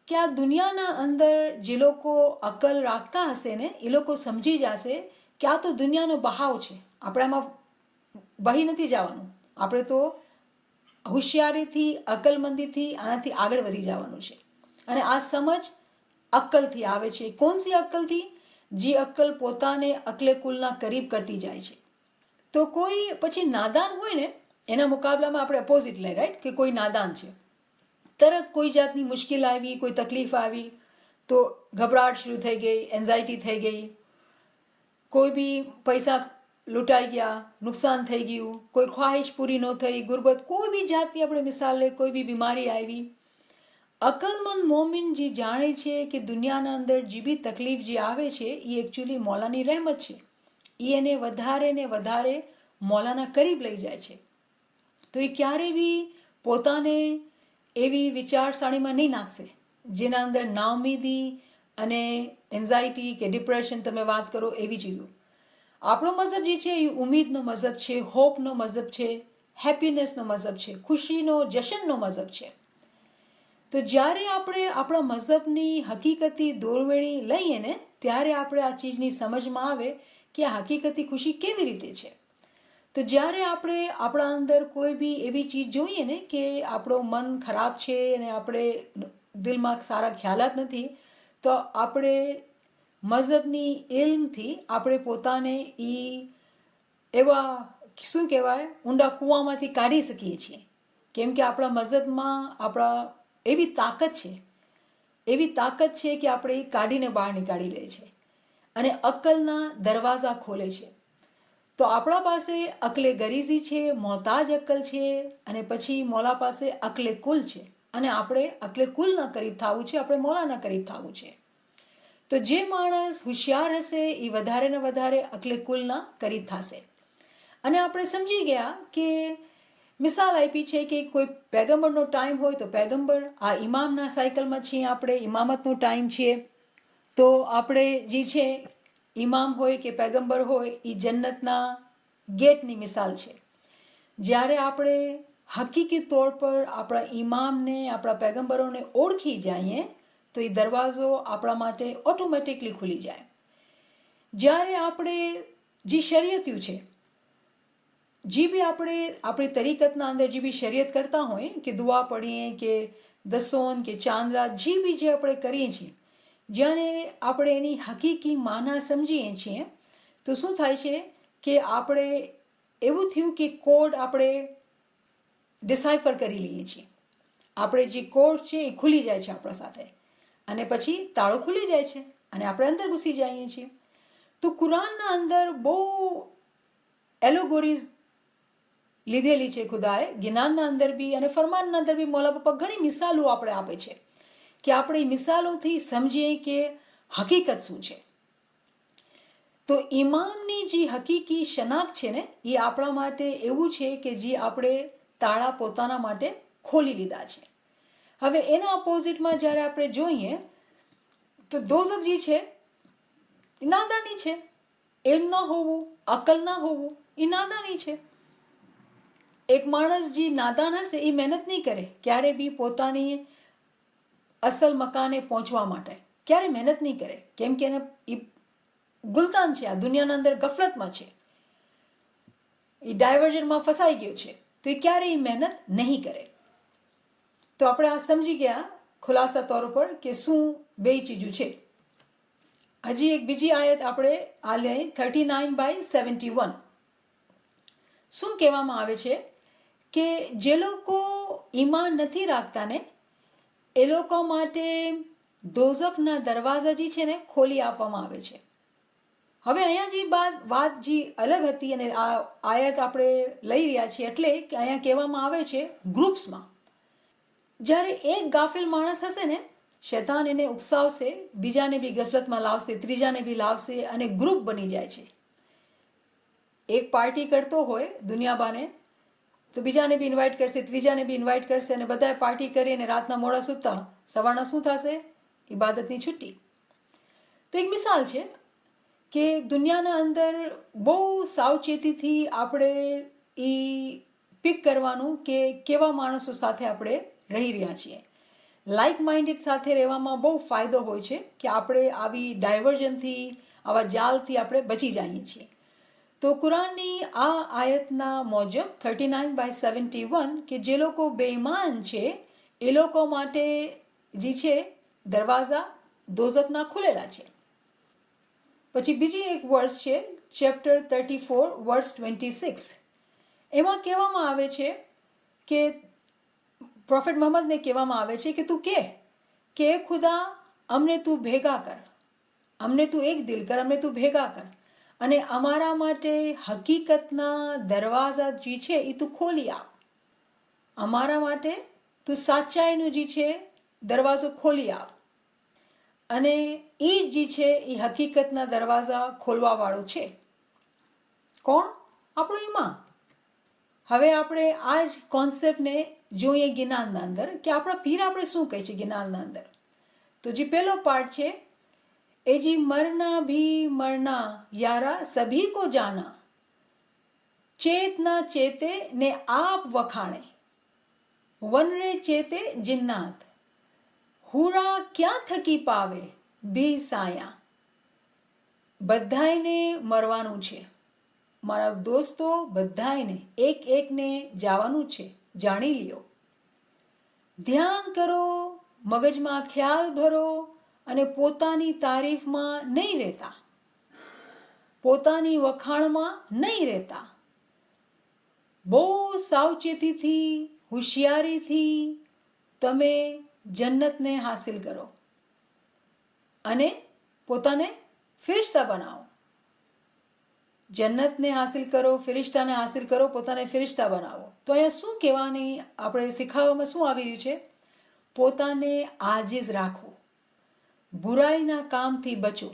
કે આ દુનિયાના અંદર જે લોકો અક્કલ રાખતા હશે ને એ લોકો સમજી જશે કે આ તો દુનિયાનો બહાવ છે, આપણે આમાં બહી નથી જવાનું, આપણે તો હોશિયારીથી, અક્કલમંદીથી આનાથી આગળ વધી જવાનું છે. અને આ સમજ અક્કલથી આવે છે. કોણ સી અક્કલથી? જે અક્કલ પોતાને અક્લે કુલના કરીબ કરતી જાય છે. તો કોઈ પછી નાદાન હોય ને એના મુકાબલામાં આપણે અપોઝિટ લઈએ, રાઈટ, કે કોઈ નાદાન છે, તરત કોઈ જાતની મુશ્કેલ આવી, કોઈ તકલીફ આવી તો ગભરાટ શરૂ થઈ ગઈ, એન્ઝાયટી થઈ ગઈ, કોઈ બી પૈસા લૂંટાઈ ગયા, નુકસાન થઈ ગયું, કોઈ ખ્વાહિશ પૂરી ન થઈ, ગુરબત, કોઈ બી જાતની આપણે મિસાલ લે, કોઈ બી બીમારી આવી, અકલમંદ મોમિન જે જાણે છે કે દુનિયાના અંદર જે બી તકલીફ જે આવે છે એ એકચ્યુઅલી મૌલાની રહેમત છે, એ એને વધારે ને વધારે મૌલાના કરીબ લઈ જાય છે. તો એ ક્યારે બી પોતાને એવી વિચારસરણીમાં નહીં નાખશે જેના અંદર નાઉમીદી અને એન્ઝાયટી કે ડિપ્રેશન, તમે વાત કરો એવી ચીજો. આપણો મઝહબ જે છે એ ઉમ્મીદનો મઝહબ છે, હોપનો મઝહબ છે, હેપીનેસનો મઝહબ છે, ખુશીનો જશનનો મઝહબ છે. તો જ્યારે આપણે આપણા મઝહબની હકીકતી દોરવેણી લઈએ ને ત્યારે આપણે આ ચીજની સમજમાં આવે કે આ હકીકતી ખુશી કેવી રીતે છે. તો જ્યારે આપણે આપણા અંદર કોઈ બી એવી ચીજ જોઈએ ને કે આપણો મન ખરાબ છે અને આપણે દિલમાં સારા ખ્યાલાત નથી, તો આપણે મઝહબની ઇલ્મથી આપણે પોતાને એવા શું કહેવાય ઊંડા કૂવામાંથી કાઢી શકીએ છીએ. કેમ કે આપણા મઝહબમાં આપણા એવી તાકાત છે કે આપણે એ કાઢીને બહાર નીકાળી લે છે અને અક્કલના દરવાજા ખોલે છે. તો આપણા પાસે અકલે ગરીઝી છે, મોહતાજ અક્કલ છે, અને પછી મૌલા પાસે અકલે કુલ છે, અને આપણે અકલે કુલના કરીબ થવું છે, આપણે મૌલાના કરીબ થવું છે. તો જે માણસ હોશિયાર હશે એ વધારે ને વધારે અકલે કુલના કરીબ થશે. અને આપણે સમજી ગયા કે મિસાલ આપી છે કે કોઈ પેગમ્બરનો ટાઈમ હોય તો પેગમ્બર, આ ઇમામના સાયકલમાં છીએ આપણે, ઇમામતનો ટાઈમ છે, તો આપણે જે છે ઇમામ હોય કે પેગમ્બર હોય એ જન્નતના ગેટની મિસાલ છે. જ્યારે આપણે હકીકી તौर પર આપણા ઇમામને, આપણા પેગમ્બરોને ઓળખી જઈએ તો એ દરવાજો આપણા માટે ઓટોમેટિકલી ખુલી જાય. જ્યારે આપણે જે શરીયતું છે, જે બી આપણે આપણી તરીકતના અંદર જે બી શરીયત કરતા હોય કે દુઆ પડીએ કે દસોન કે ચાંદરા, જે બી જે આપણે કરીએ છીએ, જ્યારે આપણે એની હકીકી માના સમજીએ છીએ તો શું થાય છે કે આપણે એવું થયું કે કોડ આપણે ડિસાઇફર કરી લઈએ છીએ. આપણે જે કોડ છે એ ખુલી જાય છે આપણા સાથે, અને પછી તાળો ખુલી જાય છે અને આપણે અંદર ઘૂસી જઈએ છીએ. તો કુરાનના અંદર બહુ એલોગોરીઝ લીધેલી છે ખુદાએ, જ્ઞાનના અંદર બી અને ફરમાનના અંદર બી મૌલા પપ્પા ઘણી મિસાલો આપણે આપે છે કે આપણે એ મિસાલોથી સમજીએ કે હકીકત શું છે. તો ઇમામની જે હકીકી શનાખ્ત છે ને એ આપણા માટે એવું છે કે જે આપણે તાળા પોતાના માટે ખોલી લીધા છે. હવે એના ઓપોઝિટમાં જ્યારે આપણે જોઈએ તો દોઝખ જે છે એ નાદાની છે. ઇલ્મ ના હોવું, અકલ ના હોવું એ નાદાની છે. એક માણસ જે નાદાન હશે એ મહેનત નહીં કરે ક્યારે બી પોતાની અસલ મકાને પહોંચવા માટે, ક્યારે મહેનત નહીં કરે, કેમ કે એને ગુલતાન છે, આ દુનિયાના અંદર ગફલતમાં છે, એ ડાયવર્ઝનમાં ફસાઈ ગયો છે, તો એ ક્યારેય મહેનત નહીં કરે. તો આપણે આ સમજી ગયા ખુલાસા તौर પર કે શું બે ચીજો છે. હજી એક બીજી આયત આપણે આ લઈએ 39/71. શું કહેવામાં આવે છે કે જે લોકો ઈમાન નથી રાખતા ને એ લોકો માટે દોઝખના દરવાજા જે છે ને ખોલી આપવામાં આવે છે. હવે અહીંયા જે વાત જે અલગ હતી અને આ આયત આપણે લઈ રહ્યા છીએ એટલે કે અહીંયા કહેવામાં આવે છે ગ્રુપ્સમાં. જ્યારે એક ગાફિલ માણસ હશે ને શૈતાન એને ઉકસાવશે, બીજાને બી ગફલતમાં લાવશે, ત્રીજાને બી લાવશે અને ગ્રુપ બની જાય છે. એક પાર્ટી કરતો હોય દુનિયાબાને તો બીજાને બી ઇન્વાઇટ કરશે, ત્રીજાને બી ઇન્વાઇટ કરશે અને બધાએ પાર્ટી કરી અને રાતના મોડા સૂતા સવારના શું થશે? ઇબાદતની છુટ્ટી. તો એક મિસાલ છે કે દુનિયાના અંદર બહુ સાવચેતીથી આપણે એ પિક કરવાનું કે કેવા માણસો સાથે આપણે રહી રહ્યા છીએ. લાઇક માઇન્ડેડ સાથે રહેવામાં બહુ ફાયદો હોય છે કે આપણે આવી ડાયવર્ઝનથી, આવા જાલથી આપણે બચી જઈએ છીએ. તો કુરાનની આ આયતના મુજબ 39/71 કે જે લોકો બેઈમાન છે એ લોકો માટે જે છે દરવાજા દોઝખના ખુલેલા છે. પછી બીજી એક વર્સ છે ચેપ્ટર 34 વર્સ 26. એમાં કહેવામાં આવે છે કે પ્રોફેટ મોહમ્મદને કહેવામાં આવે છે કે તું કે ખુદા અમને તું ભેગા કર, અમને તું એક દિલ કર, અમને તું ભેગા કર અને અમારા માટે હકીકતના દરવાજા જે છે એ તું ખોલી આપ. અમારા માટે તું સાચાઈનું જે છે દરવાજો ખોલી આપ. અને એ જે છે એ હકીકતના દરવાજા ખોલવા વાળો છે કોણ? આપણું ઈમાન. હવે આપણે આ જ કોન્સેપ્ટને જોઈએ જ્ઞાનના અંદર કે આપણા પીર આપણે શું કહે છે જ્ઞાનના અંદર. તો જે પહેલો પાર્ટ છે એ જી મરના ભી મરના યારા સભી કો જાના, ચેતના ચેતે ને આપ વખાણે, વનરે ચેતે જિન્નાત, હુરા ક્યાં થકી પાવે ભી સાયા. બધાયને મરવાનું છે મારા દોસ્તો, બધાયને એક એકને જવાનું છે, જાણી લ્યો. ધ્યાન કરો, મગજમાં ખ્યાલ ભરો અને પોતાની તારીફમાં નહીં રહેતા, પોતાની વખાણમાં નહીં રહેતા. બહુ સાવચેતીથી હોશિયારીથી તમે જન્નતને હાસિલ કરો અને પોતાને ફિરિશ્તા બનાવો. જન્નતને હાસિલ કરો, ફિરિશ્તાને હાસિલ કરો, પોતાને ફિરિશ્તા બનાવો. તો અહીંયા શું કહેવાની આપણે શીખવવામાં શું આવી રહ્યું છે? પોતાને આજીઝ રાખો, બુરાઈના કામથી બચો.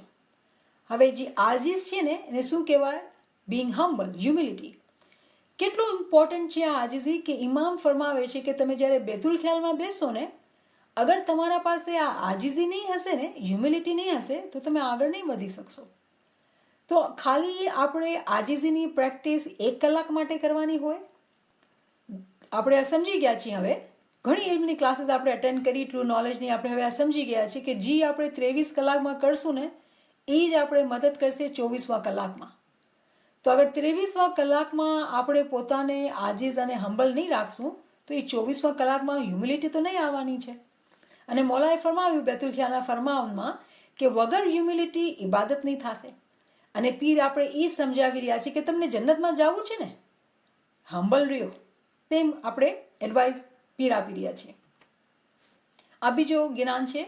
હવે જે આજીઝ છે ને એને શું કહેવાય? Bing humble, humility. કેટલું ઇમ્પોર્ટન્ટ છે આ આજીઝી કે ઇમામ ફરમાવે છે કે તમે જ્યારે બેતુલ ખ્યાલમાં બેસો ને, અગર તમારા પાસે આ આજીઝી નહીં હશે ને, હ્યુમિલિટી નહીં હશે તો તમે આગળ નહીં વધી શકશો. તો ખાલી આપણે આજીઝીની પ્રેક્ટિસ 1 કલાક માટે કરવાની હોય? આપણે આ સમજી ગયા છીએ. હવે ઘણી ઇલ્મની ક્લાસીસ આપણે અટેન્ડ કરી, ટ્રુ નોલેજની આપણે હવે આ સમજી ગયા છે કે જે આપણે 23 કલાકમાં કરશું ને એ જ આપણે મદદ કરશે 24મા કલાકમાં. તો અગર 23મા કલાકમાં આપણે પોતાને આજીઝ અને હમ્બલ નહીં રાખશું તો એ 24મા કલાકમાં હ્યુમિલિટી તો નહીં આવવાની છે. અને મૌલાએ ફરમાવ્યું બેતુલ ખ્યાલના ફરમાનમાં કે વગર હ્યુમિલિટી ઇબાદત નહીં થશે. અને પીર આપણે એ સમજાવી રહ્યા છે કે તમને જન્નતમાં જવું છે ને, હમ્બલ રહ્યો. તેમ આપણે એડવાઇસ પીર આપી રહ્યા છે. આ બીજો જ્ઞાન છે.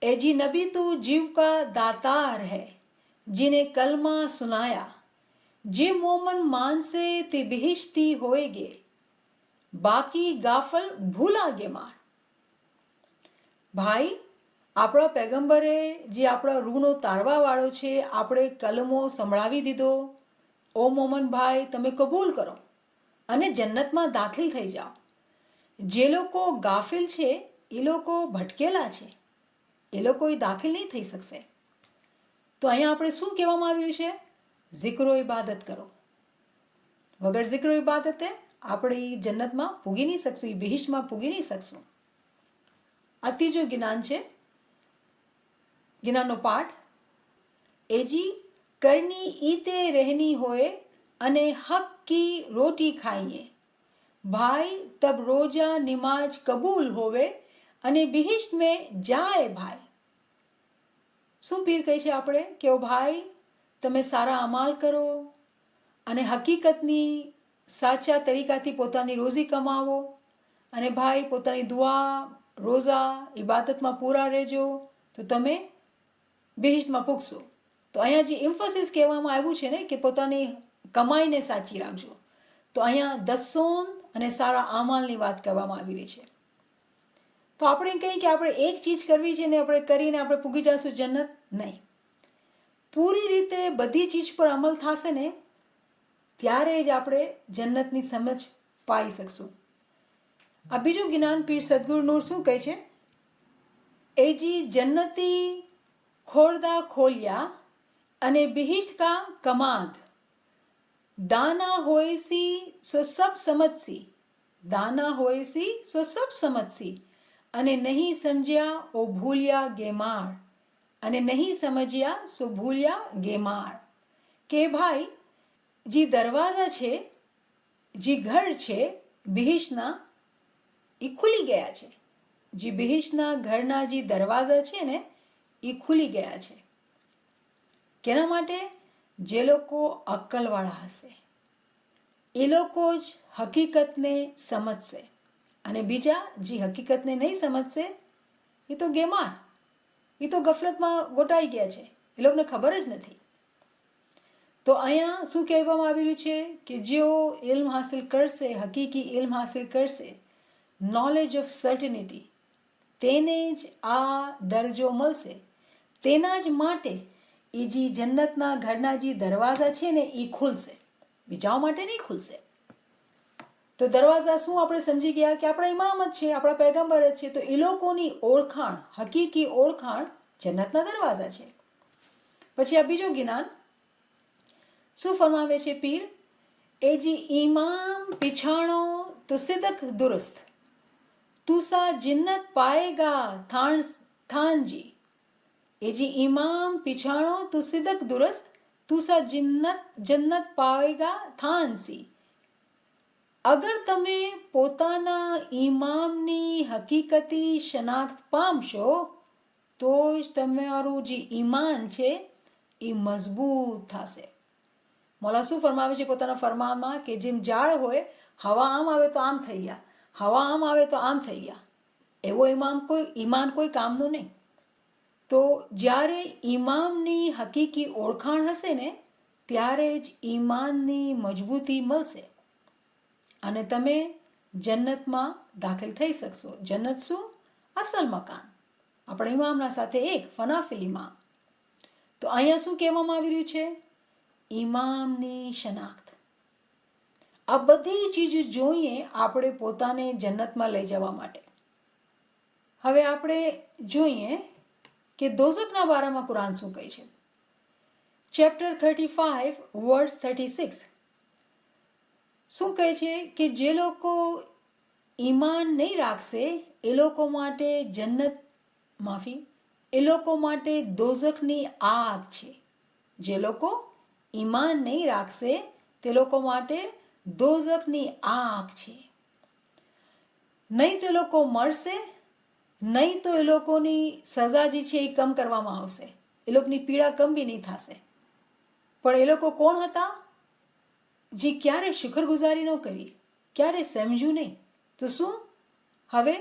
એજી નબી તું જીવ કા દાતાર હૈ, जिन्हें कलमा सुनाया, जे मोमन मानसे ते बिहिश्ती होएगे, बाकी गाफल भूला गे मार. ભાઈ, આપણા પેગમ્બરે જે આપણા રૂહનો તારવા વાળો છે, આપણે કલમો સંભળાવી દીધો. ઓ મોમનભાઈ, તમે કબૂલ કરો અને જન્નતમાં દાખલ થઈ જાઓ. જે લોકો ગાફિલ છે એ લોકો ભટકેલા છે, એ લોકો દાખલ નહીં થઈ શકશે. તો અહીંયા આપણે શું કહેવામાં આવ્યું છે? ઝિક્રો ઇબાદત કરો. વગર ઝિક્રો ઇબાદતે આપણે જન્નતમાં પૂગી નહીં શકશું, બિહિશમાં પૂગી નહીં શકશું. આ ત્રીજો જ્ઞાન છે. જ્ઞાનનો પાઠ એજી કરની ઈતે રહેની હોય અને હક કી રોટી ખાઈએ, ભાઈ તબ રોજા નિમાજ કબૂલ હોવે અને બિહિશ્ત મેં જાય ભાઈ. શું પીર કહે છે આપણે કે ઓ ભાઈ, તમે સારા અમાલ કરો અને હકીકતની સાચા તરીકાથી પોતાની રોજી કમાવો અને ભાઈ પોતાની દુઆ, રોઝા, ઇબાદતમાં પૂરા રહેજો તો તમે બિહિશ્તમાં પૂગશો. તો અહીંયા જે ઇમ્ફોસિસ કહેવામાં આવ્યું છે ને કે પોતાની કમાઈને સાચી રાખજો, તો અહીંયા દસોન અને સારા અમાલની વાત કરવામાં આવી રહી છે. તો આપણે કહીએ કે આપણે એક ચીજ કરવી છે ને આપણે કરીને આપણે પૂગી જશું જન્નત? નહીં. પૂરી રીતે બધી ચીજ પર અમલ થશે ને ત્યારે જ આપણે જન્નતની સમજ પાઈ શકશું. આ બીજું જ્ઞાન પીર સદગુરુ નૂર શું કહે છે? એજી જન્નતી ખોરદા ખોલ્યા અને બિહિશ્ત કા કમાદ, દાના હોયસી સો સબ સમજસી, દાના હોયસી સો સબ સમજસી, અને નહીં સમજ્યા ઓ ભૂલ્યા ગેમાર, અને નહીં સમજ્યા સો ભૂલ્યા ગેમાર. કે ભાઈ, જે દરવાજા છે, જે ઘર છે બિહિશના, એ ખુલી ગયા છે. જે બિહિશના ઘરના જે દરવાજા છે ને એ ખુલી ગયા છે. કેના માટે? જે લોકો અક્કલવાળા હશે એ લોકો જ હકીકતને સમજશે, અને બીજા જે હકીકતને નહીં સમજશે એ તો ગેમાર, એ તો ગફલતમાં ગોટાઈ ગયા છે, એ લોકોને ખબર જ નથી. તો અહીંયા શું કહેવામાં આવી રહ્યું છે કે જેઓ ઇલ્મ હાસિલ કરશે, હકીકી ઇલ્મ હાસિલ કરશે, નોલેજ ઓફ સર્ટનિટી, તેને જ આ દરજ્જો મળશે. તેના જ માટે એ જે જન્નતના ઘરના જે દરવાજા છે ને એ ખુલશે, બીજાઓ માટે નહીં ખુલશે. તો દરવાજા શું આપણે સમજી ગયા કે આપણા ઇમામ જ છે, આપણા પૈગંબર જ છે. તો એ લોકોની ઓળખાણ, હકીકી ઓળખાણ જન્નતના દરવાજા છે. પછી આ બીજો જ્ઞાન શું ફરમાવે છે પીર? એ જે ઈમામ પીછાણો તો સિદક દુરસ્ત, તુસા જન્નત પાએગા થાનજી. એ જે ઈમામ પીછાણો તો સિદક દુરસ્ત, તુસા જન્નત પાએગા થાનસી. અગર તમે પોતાના ઈમામની હકીકતી શનાખ્ત પામશો તો જ તમારું જે ઈમાન છે એ મજબૂત થશે. મોલા શું ફરમાવે છે પોતાના ફરમાનમાં કે જેમ ઝાડ હોય, હવા આમ આવે તો આમ થઈ ગયા, હવા આમ આવે તો આમ થઈ ગયા, એવો ઈમાન કોઈ કામનું નહીં. તો જ્યારે ઈમામની હકીકી ઓળખાણ હશે ને ત્યારે જ ઈમાનની મજબૂતી મળશે અને તમે જન્નતમાં દાખલ થઈ શકશો. જન્નત શું? અસલ મકાન, આપણા ઇમામના સાથે એક ફનાફિલ ઇમામ. તો અહીંયા શું કહેવામાં આવી રહ્યું છે? ઇમામની શનાખ્ત. આ બધી ચીજ જોઈએ આપણે પોતાને જન્નતમાં લઈ જવા માટે. હવે આપણે જોઈએ કે દોઝખના બારામાં કુરાન શું કહે છે. ચેપ્ટર 35 વર્સ 36 શું કહે છે કે જે લોકો ઈમાન નહીં રાખશે એ લોકો માટે એ લોકો માટે દોઝખની આગ છે. જે લોકો ઈમાન નહીં રાખશે તે લોકો માટે દોઝખની આગ છે. નહીં તે લોકો મળશે, નહીં તો એ લોકોની સજા જે છે એ કમ કરવામાં આવશે, એ લોકોની પીડા કમ બી નહીં થશે. પણ એ લોકો કોણ હતા? જે ક્યારે શુક્રગુજારી ન કરી, ક્યારે સમજ્યું નહીં, તો શું હવે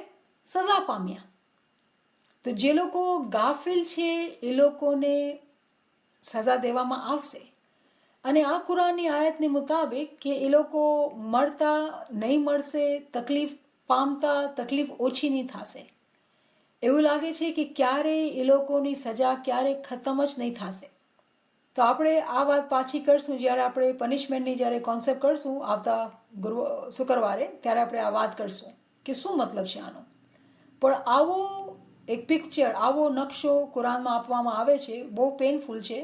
સજા પામ્યા. તો જે લોકો ગાફિલ છે એ લોકોને સજા દેવામાં આવશે. અને આ કુરાનની આયતને મુતાબિક કે એ લોકો મળતા નહીં મળશે, તકલીફ પામતા તકલીફ ઓછી નહીં થશે. એવું લાગે છે કે ક્યારેય એ લોકોની સજા ક્યારેય ખતમ જ નહીં થશે. તો આપણે આ વાત પાછી કરશું જ્યારે આપણે પનિશમેન્ટની જ્યારે કોન્સેપ્ટ કરશું આવતા શુક્રવારે, ત્યારે આપણે આ વાત કરશું કે શું મતલબ છે આનો. પણ આવો એક પિક્ચર, આવો નકશો કુરાનમાં આપવામાં આવે છે, બહુ પેઇનફુલ છે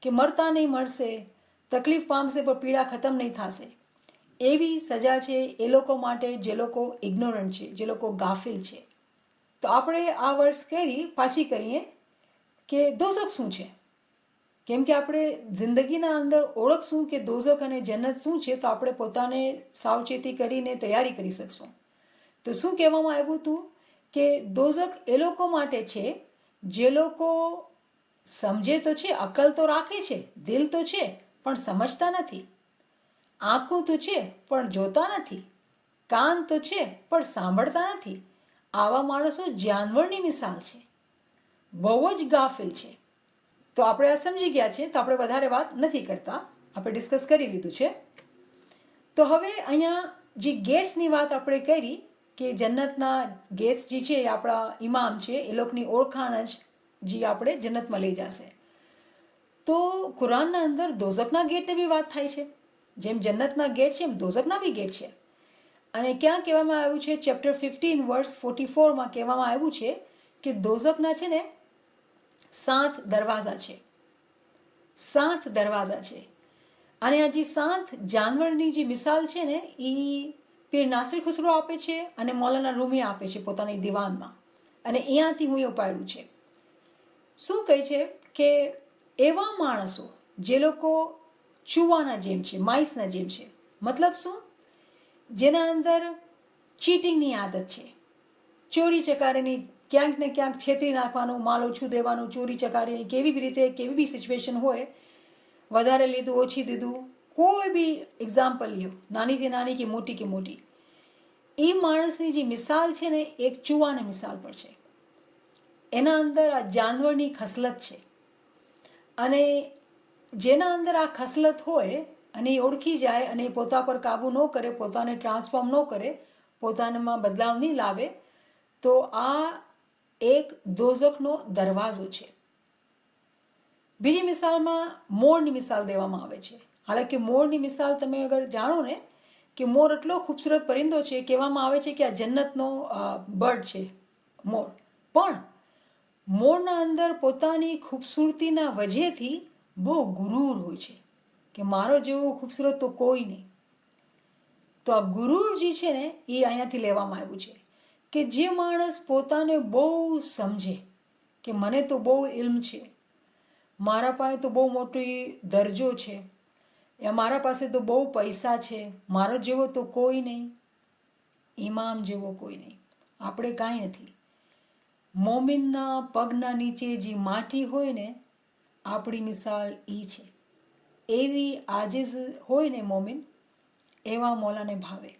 કે મળતા નહીં મળશે, તકલીફ પામશે પણ પીડા ખતમ નહીં થશે. એવી સજા છે એ લોકો માટે જે લોકો ઇગ્નોરન્ટ છે, જે લોકો ગાફિલ છે. તો આપણે આ વર્ડ્સ પાછી કરીએ કે દોઝખ શું છે. કેમ કે આપણે જિંદગીના અંદર ઓળખશું કે દોઝખ અને જન્નત શું છે તો આપણે પોતાને સાવચેતી કરીને તૈયારી કરી શકશું. તો શું કહેવામાં આવ્યું હતું કે દોઝખ એ લોકો માટે છે જે લોકો સમજે તો છે, અકલ તો રાખે છે, દિલ તો છે પણ સમજતા નથી, આંખો તો છે પણ જોતા નથી, કાન તો છે પણ સાંભળતા નથી. આવા માણસો જાનવરની મિસાલ છે, બહુ જ ગાફિલ છે. તો આપણે આ સમજી ગયા છે, તો આપણે વધારે વાત નથી કરતા, આપણે ડિસ્કસ કરી લીધું છે. તો હવે અહીંયા જે ગેટ્સની વાત આપણે કરી કે જન્નતના ગેટ્સ જે છે એ આપણા ઇમામ છે, એ લોકોની ઓળખાણ જ જે આપણે જન્નતમાં લઈ જશે. તો કુરાનના અંદર દોઝખના ગેટની બી વાત થાય છે. જેમ જન્નતના ગેટ છે એમ દોઝખના બી ગેટ છે. અને ક્યાં કહેવામાં આવ્યું છે? ચેપ્ટર 15 વર્સ 44 કહેવામાં આવ્યું છે કે દોઝખના છે ને 7 દરવાજા છે, 7 દરવાજા છે. અને આ જે 7 જાનવરની જે મિસાલ છે ને એ પીર નાસિર ખુસરો આપે છે અને મૌલાના રૂમી આપે છે પોતાની દીવાનમાં. અને અહીંયાથી હું એ ઉપાડ્યું છે. શું કહે છે કે એવા માણસો જે લોકો ચૂવાના જેમ છે, માઇસના જેમ છે. મતલબ શું? જેના અંદર ચીટિંગની આદત છે, ચોરી ચકારીની ક્યાંક ને ક્યાંક છેતરી નાખવાનું, માલ ઓછું દેવાનું, ચોરી ચકારી, કેવી બી રીતે કેવી બી સિચ્યુએશન હોય, વધારે લીધું ઓછી દીધું, કોઈ બી એક્ઝામ્પલ લ્યો, નાનીથી નાની કે મોટી, એ માણસની જે મિસાલ છે ને એક ચૂવાની મિસાલ પર છે. એના અંદર આ જાનવરની ખસલત છે, અને જેના અંદર આ ખસલત હોય અને એ ઓળખી જાય અને એ પોતા પર કાબુ ન કરે, પોતાને ટ્રાન્સફોર્મ ન કરે, પોતાનામાં બદલાવ નહીં લાવે, તો આ એક દોઝખનો દરવાજો છે. બીજી મિસાલમાં મોરની મિસાલ દેવામાં આવે છે. હાલાકી મોરની મિસાલ તમે અગર જાણો ને કે મોર એટલો ખૂબસૂરત પરિંદો છે, કહેવામાં આવે છે કે આ જન્નતનો બર્ડ છે મોર. પણ મોરના અંદર પોતાની ખૂબસૂરતીના વજહથી બહુ ગુરૂર હોય છે કે મારો જેવો ખૂબસૂરત તો કોઈ નહીં. તો આ ગુરૂર જે છે ને એ અહીંયાથી લેવામાં આવ્યું છે કે જે માણસ પોતાને બહુ સમજે કે મને તો બહુ ઇલ્મ છે, મારા પાસે તો બહુ મોટો દરજ્જો છે, યા મારા પાસે તો બહુ પૈસા છે, મારો જેવો તો કોઈ નહીં, ઇમામ જેવો કોઈ નહીં, આપણે કાંઈ નથી. મોમિનના પગના નીચે જે માટી હોય ને, આપણી મિસાલ એ છે. એવી આજીઝ હોય ને મોમિન, એવા મોલાને ભાવે.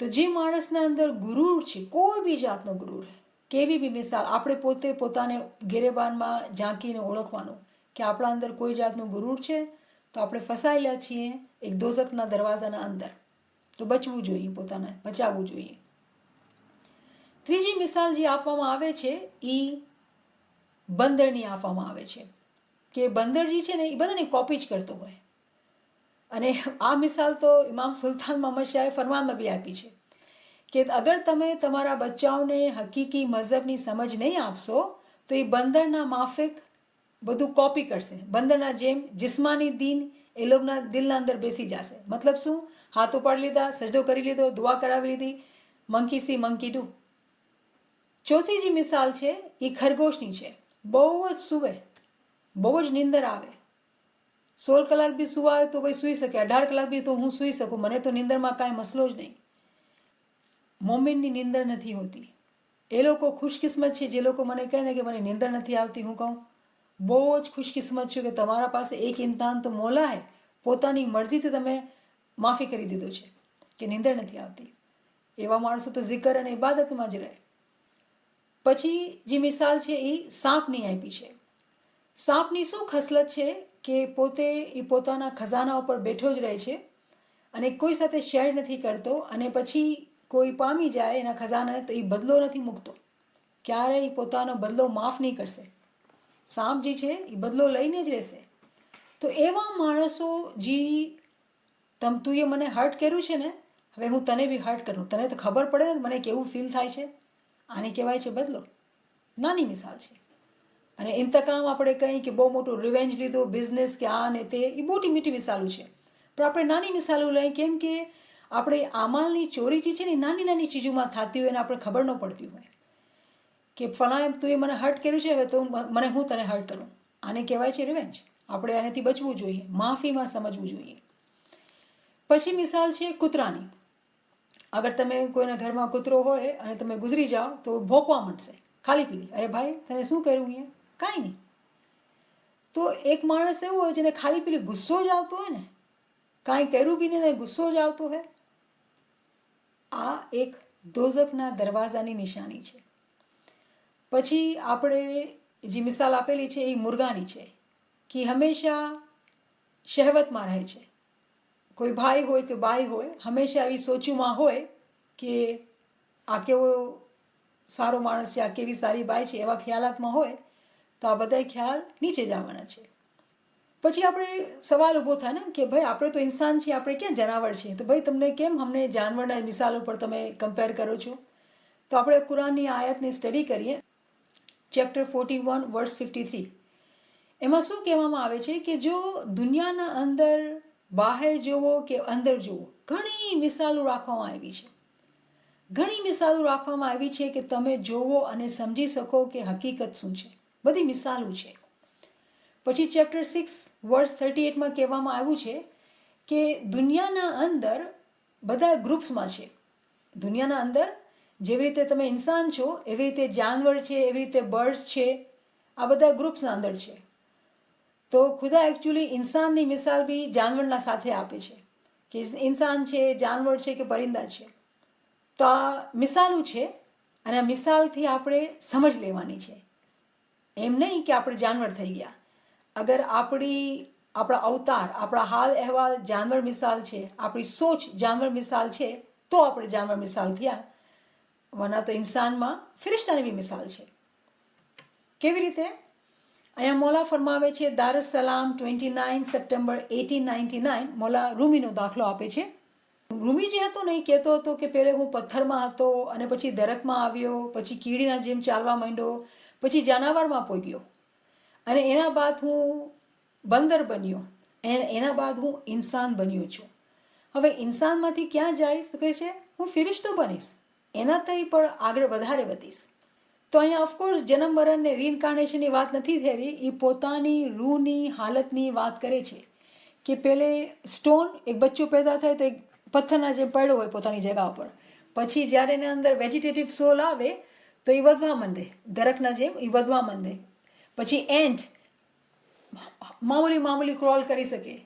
તો જે માણસના અંદર ગુરૂર છે, કોઈ બી જાતનો ગુરૂર, કેવી બી મિસાલ, આપણે પોતે પોતાને ગેરેબાનમાં ઝાંકીને ઓળખવાનું કે આપણા અંદર કોઈ જાતનું ગુરૂર છે તો આપણે ફસાયેલા છીએ એક દોઝખના દરવાજાના અંદર, તો બચવું જોઈએ, પોતાને બચાવવું જોઈએ. ત્રીજી મિસાલ જે આપવામાં આવે છે એ બંદરની આપવામાં આવે છે કે બંદર જે છે ને એ બધાની કોપી જ કરતો હોય. અને આ મિસાલ તો ઇમામ સુલતાન મોહમ્મદ શાહે ફરમાનમાં બી આપી છે કે અગર તમે તમારા બચ્ચાઓને હકીકી મઝહબની સમજ નહીં આપશો તો એ બંદરના માફિક બધું કોપી કરશે. બંદરના જેમ જિસ્માની દીન એ લોકોના દિલના અંદર બેસી જશે. મતલબ શું? હાથ ઉપાડી લીધા, સજદો કરી લીધો, દુઆ કરાવી લીધી, મંકી સી મંકી ડુ. ચોથી જે મિસાલ છે એ ખરગોશની છે. બહુ જ સૂવે, બહુ જ નીંદર આવે, 16 કલાક બી સુવા આવે તો ભાઈ સૂઈ શકે, 18 કલાક બી તો હું સૂઈ શકું, મને તો નીંદરમાં કાંઈ મસલો જ નહીં. મોમિનની નીંદર નથી હોતી. એ લોકો ખુશકિસ્મત છે જે લોકો મને કહે ને કે મને નીંદર નથી આવતી. હું કહું બહુ જ ખુશકિસ્મત છું કે તમારા પાસે એક ઇન્સાન તો મોલા હે, પોતાની મરજીથી તમે માફી કરી દીધો છે કે નીંદર નથી આવતી. એવા માણસો તો zikr અને ઇબાદતમાં જ રહે. પછી જે મિસાલ છે એ સાપની આપી છે. સાપની શું ખસલત છે કે પોતે એ પોતાના ખજાના ઉપર બેઠો જ રહે છે અને કોઈ સાથે શેર નથી કરતો, અને પછી કોઈ પામી જાય એના ખજાના તો એ બદલો નથી મૂકતો, ક્યારેય પોતાનો બદલો માફ નહીં કરશે. સાપ જે છે એ બદલો લઈને જ રહેશે. તો એવા માણસો જે તું એ મને હર્ટ કર્યું છે ને, હવે હું તને બી હર્ટ કરું, તને તો ખબર પડે ને મને કેવું ફીલ થાય છે. આને કહેવાય છે બદલો. નાની મિસાલ છે. અને ઇંતકામ આપણે કહીએ કે બહુ મોટું રિવેન્જ લીધો, બિઝનેસ કે આ ને તે, એ મોટી મીઠી મિસાલો છે. પણ આપણે નાની મિસાલો લઈએ, કેમ કે આપણે આમાલની ચોરી જે છે ને નાની નાની ચીજોમાં થતી હોય અને આપણે ખબર ન પડતી હોય કે ફલાણે તું એ મને હર્ટ કર્યું છે, હવે તો મને હું તને હર્ટ કરું. આને કહેવાય છે રિવેન્જ. આપણે આનાથી બચવું જોઈએ, માફીમાં સમજવું જોઈએ. પછી મિસાલ છે કૂતરાની. અગર તમે કોઈના ઘરમાં કૂતરો હોય અને તમે ગુજરી જાઓ તો ભોંકવા માંડશે, ખાલી પીલી, અરે ભાઈ તને શું કર્યું અહીંયા? કાંઈ નહીં. તો એક માણસ એવો હોય જેને ખાલી પીલી ગુસ્સો જ આવતો હોય ને, કાંઈ કર્યું બી ને ગુસ્સો જ આવતો હોય, આ એક દોઝખના દરવાજાની નિશાની છે. પછી આપણે જે મિસાલ આપેલી છે એ મુર્ગાની છે કે હંમેશા શહેવતમાં રહે છે. કોઈ ભાઈ હોય કે બાઈ હોય, હંમેશા આવી સોચુમાં હોય કે આ કેવો સારો માણસ છે, આ કેવી સારી બાઈ છે, એવા ખ્યાલાતમાં હોય તો આ બધા ખ્યાલ નીચે જવાના છે. પછી આપણે સવાલ ઊભો થાય ને કે ભાઈ આપણે તો ઇન્સાન છીએ, આપણે ક્યાં જનાવર છીએ? તો ભાઈ તમને કેમ અમને જાનવરના મિસાલો પર તમે કમ્પેર કરો છો? તો આપણે કુરાનની આયતની સ્ટડી કરીએ, ચેપ્ટર 41 વર્સ 53. એમાં શું કહેવામાં આવે છે કે જો દુનિયાના અંદર બહાર જોવો કે અંદર જોવો, ઘણી મિસાલો રાખવામાં આવી છે. ઘણી મિસાલો રાખવામાં આવી છે કે તમે જોવો અને સમજી શકો કે હકીકત શું છે. બધી મિસાલો છે. પછી ચેપ્ટર 6 વર્સ 38માં કહેવામાં આવ્યું છે કે દુનિયાના અંદર બધા ગ્રુપ્સમાં છે. દુનિયાના અંદર જેવી રીતે તમે ઇન્સાન છો એવી રીતે જાનવર છે, એવી રીતે બર્ડ્સ છે, આ બધા ગ્રુપ્સના અંદર છે. તો ખુદા એકચ્યુઅલી ઇન્સાનની મિસાલ બી જાનવરના સાથે આપે છે કે ઇન્સાન છે, જાનવર છે કે પરિંદા છે. તો આ મિસાલું છે અને આ મિસાલથી આપણે સમજ લેવાની છે. એમ નહીં કે આપણે જાનવર થઈ ગયા. અગર આપણા અવતાર, આપણા હાલ અહેવાલ જાનવર મિસાલ છે, આપણી સોચ જાનવર મિસાલ છે, તો આપણે જાનવર મિસાલ થયા. વરના તો ઇન્સાનમાં ફિરિશ્તાની બી મિસાલ છે. કેવી રીતે? અહીંયા મોલા ફરમાવે છે દારસલામ 29 સપ્ટેમ્બર 1899. મોલા રૂમીનો દાખલો આપે છે. રૂમી જે હતો ને એ કહેતો હતો કે પહેલે હું પથ્થરમાં હતો અને પછી દરખતમાં આવ્યો, પછી કીડીના જેમ ચાલવા માંડ્યો, પછી જાનવરમાં પહોંચ્યો અને એના બાદ હું બંદર બન્યો, એના બાદ હું ઇન્સાન બન્યો છું. હવે ઇન્સાનમાંથી ક્યાં જઈશ? તો કહે છે હું ફિરિશ્તો બનીશ, એનાથી પણ આગળ વધારે વધીશ. તો અહીંયા ઓફકોર્સ જન્મ મરણ ને રીઇન્કાર્નેશનની વાત નથી થઈ. એ પોતાની રૂહની હાલતની વાત કરે છે કે પહેલે સ્ટોન, એક બચ્ચો પેદા થાય તો એક પથ્થરના જેમ પડ્યો હોય પોતાની જગ્યા ઉપર. પછી જ્યારે એના અંદર વેજીટેટિવ સોલ આવે તો એ વધવા માંડે, દરખતના જેમ એ વધવા માંડે. પછી એન્ટ મામૂલી ક્રોલ કરી શકે.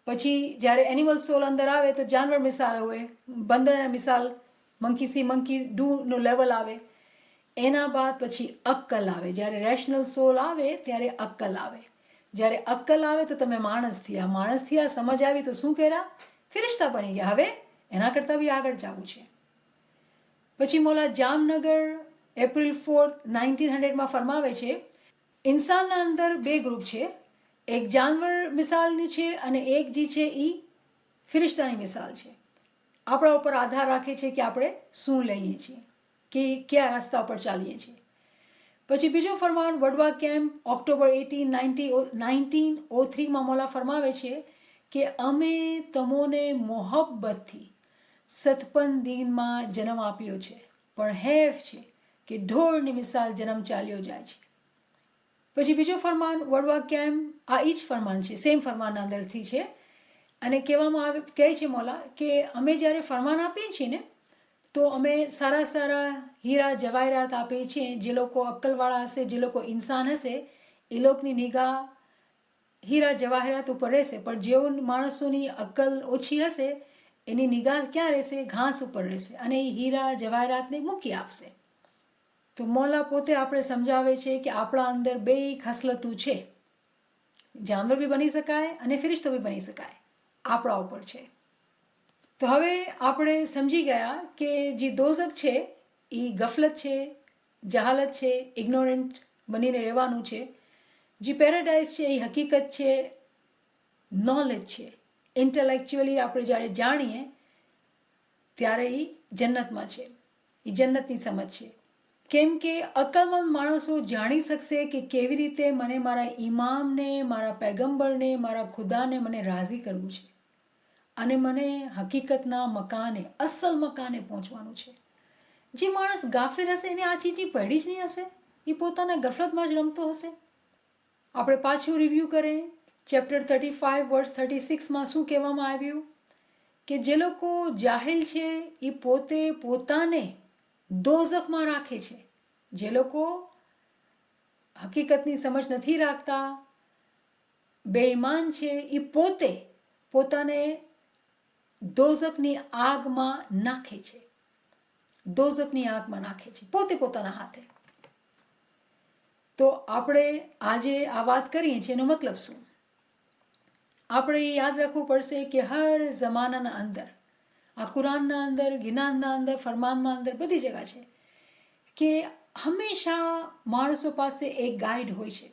પછી જ્યારે એનિમલ સોલ અંદર આવે તો જાનવર મિસાલ હોય, બંદરના મિસાલ મંકી સી મંકી ડૂનું લેવલ આવે. એના બાદ પછી અક્કલ આવે. જ્યારે રેશનલ સોલ આવે ત્યારે અક્કલ આવે. જ્યારે અક્કલ આવે તો તમે માણસ થયા. માણસ થયા, સમજ આવી તો શું કર્યા? ફિરિશ્તા બની ગયા. હવે એના કરતાં બી આગળ જવું છે. પછી મોલા જામનગર એપ્રિલ 4, 1900 ફરમાવે છે ઇન્સાનના અંદર બે ગ્રુપ છે. એક જાનવર મિસાલની છે અને એક જે છે એ ફિરિશ્તાની મિસાલ છે. આપણા ઉપર આધાર રાખે છે કે આપણે શું લઈએ છીએ, કે કયા રસ્તા પર ચાલીએ છીએ. પછી બીજો ફરમાન વડવા કેમ્પ ઓક્ટોબર 18, 1903 મોલા ફરમાવે છે કે અમે તમોને મોહબ્બતથી 57 દિનમાં જન્મ આપ્યો છે, પણ હેફ છે કે ઢોળની મિસાલ જન્મ ચાલ્યો જાય છે. પછી બીજો ફરમાન વડવા કેમ્પ, આ એ જ ફરમાન છે, સેમ ફરમાનના અંદરથી છે. અને કહેવામાં આવે, કહે છે મોલા કે અમે જ્યારે ફરમાન આપીએ છીએ ને તો અમે સારા હીરા જવાહરાત આપીએ છીએ. જે લોકો અક્કલવાળા હશે, જે લોકો ઇન્સાન હશે, એ લોકોની નિગાહ હીરા જવાહરાત ઉપર રહેશે. પણ જેઓ માણસોની અક્કલ ઓછી હશે એની નિગાહ ક્યાં રહેશે? ઘાસ ઉપર રહેશે અને એ હીરા જવાહરાતને મૂકી આપશે. તો મોલા પોતે આપણે સમજાવે છે કે આપણા અંદર બે ખસલતું છે. જાનવર બી બની શકાય અને ફિરિશ્તો બી બની શકાય, આપણા ઉપર છે. તો હવે આપણે સમજી ગયા કે જે દોઝખ છે એ ગફલત છે, જહાલત છે, ઇગ્નોરન્ટ બનીને રહેવાનું છે. જે પેરાડાઇઝ છે એ હકીકત છે, નોલેજ છે. ઇન્ટેલેક્ચ્યુઅલી આપણે જ્યારે જાણીએ ત્યારે એ જન્નતમાં છે, એ જન્નતની સમજ છે. કેમ કે અક્કલમંદ માણસો જાણી શકશે કે કેવી રીતે મને મારા ઇમામને, મારા પૈગંબરને, મારા ખુદાને મને રાજી કરવું છે અને મને હકીકતના મકાને, અસલ મકાને પહોંચવાનું છે. જે માણસ ગાફિલ હશે એને આ ચીજની પડી જ નહીં હશે, એ પોતાના ગફલતમાં જ રમતો હશે. આપણે પાછું રિવ્યૂ કરીએ ચેપ્ટર 35 વર્સ 36 શું કહેવામાં આવ્યું કે જે લોકો જાહિલ છે એ પોતે પોતાને દોઝખમાં રાખે છે. જે લોકો હકીકતની સમજ નથી રાખતા, બેઈમાન છે, એ પોતે પોતાને દોઝખની આગમાં નાખે છે. દોઝખની આગમાં નાખે છે પોતે પોતાના હાથે. તો આપણે આજે આ વાત કરીએ છીએ એનો મતલબ શું? આપણે એ યાદ રાખવું પડશે કે હર જમાનાના અંદર, આ કુરાનના અંદર, જ્ઞાનના અંદર, ફરમાનમાં અંદર, બધી જગા છે કે હંમેશા માણસો પાસે એક ગાઈડ હોય છે.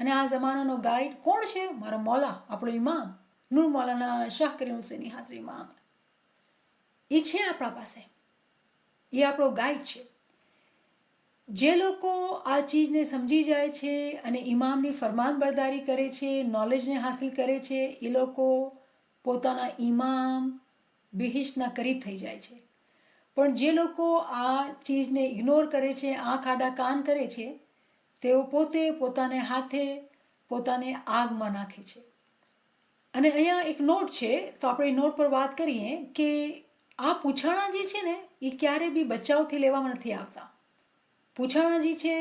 અને આ જમાનાનો ગાઈડ કોણ છે? મારા મૌલા, આપણો ઇમામ નૂર મૌલાના શાહ કરીમ હુસૈની હાજરી ઇમામ. એ છે આપણા પાસે, એ આપણો ગાઈડ છે. જે લોકો આ ચીજને સમજી જાય છે અને ઇમામની ફરમાનબરદારી કરે છે, નોલેજને હાસિલ કરે છે, એ લોકો પોતાના ઇમામ બિહિશના કરીબ થઈ જાય છે. પણ જે લોકો આ ચીજને ઇગ્નોર કરે છે, આંખ આડા કાન કરે છે, તેઓ પોતે પોતાને હાથે પોતાને આગમાં નાખે છે. અને અહીંયા એક નોટ છે, તો આપણે નોટ પર વાત કરીએ કે આ પૂછાણા જે છે ને એ ક્યારે બી બચાવથી લેવામાં નથી આવતા. પૂછાણા જે છે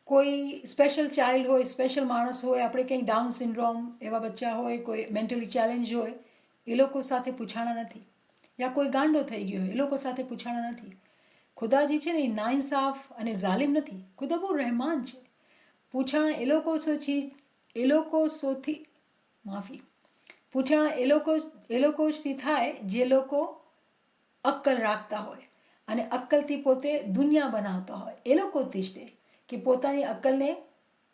કોઈ સ્પેશિયલ ચાઇલ્ડ હોય, સ્પેશિયલ માણસ હોય, આપણે કંઈ ડાઉન સિન્ડ્રોમ એવા બચ્ચા હોય, કોઈ મેન્ટલી ચેલેન્જ હોય, એ લોકો સાથે પૂછાણા નથી. યા કોઈ ગાંડો થઈ ગયો હોય, એ લોકો સાથે પૂછાણા નથી. ખુદા જે છે ને એ નાઇન્સાફ અને ઝાલિમ નથી. ખુદા બહુ રહેમાન છે. પૂછાણા એ લોકો સૌથી માફી પૂછાણા એ લોકો જથી થાય જે લોકો અક્કલ રાખતા હોય અને અક્કલથી પોતે દુનિયા બનાવતા હોય. એ લોકોથી જ તે કે પોતાની અક્કલને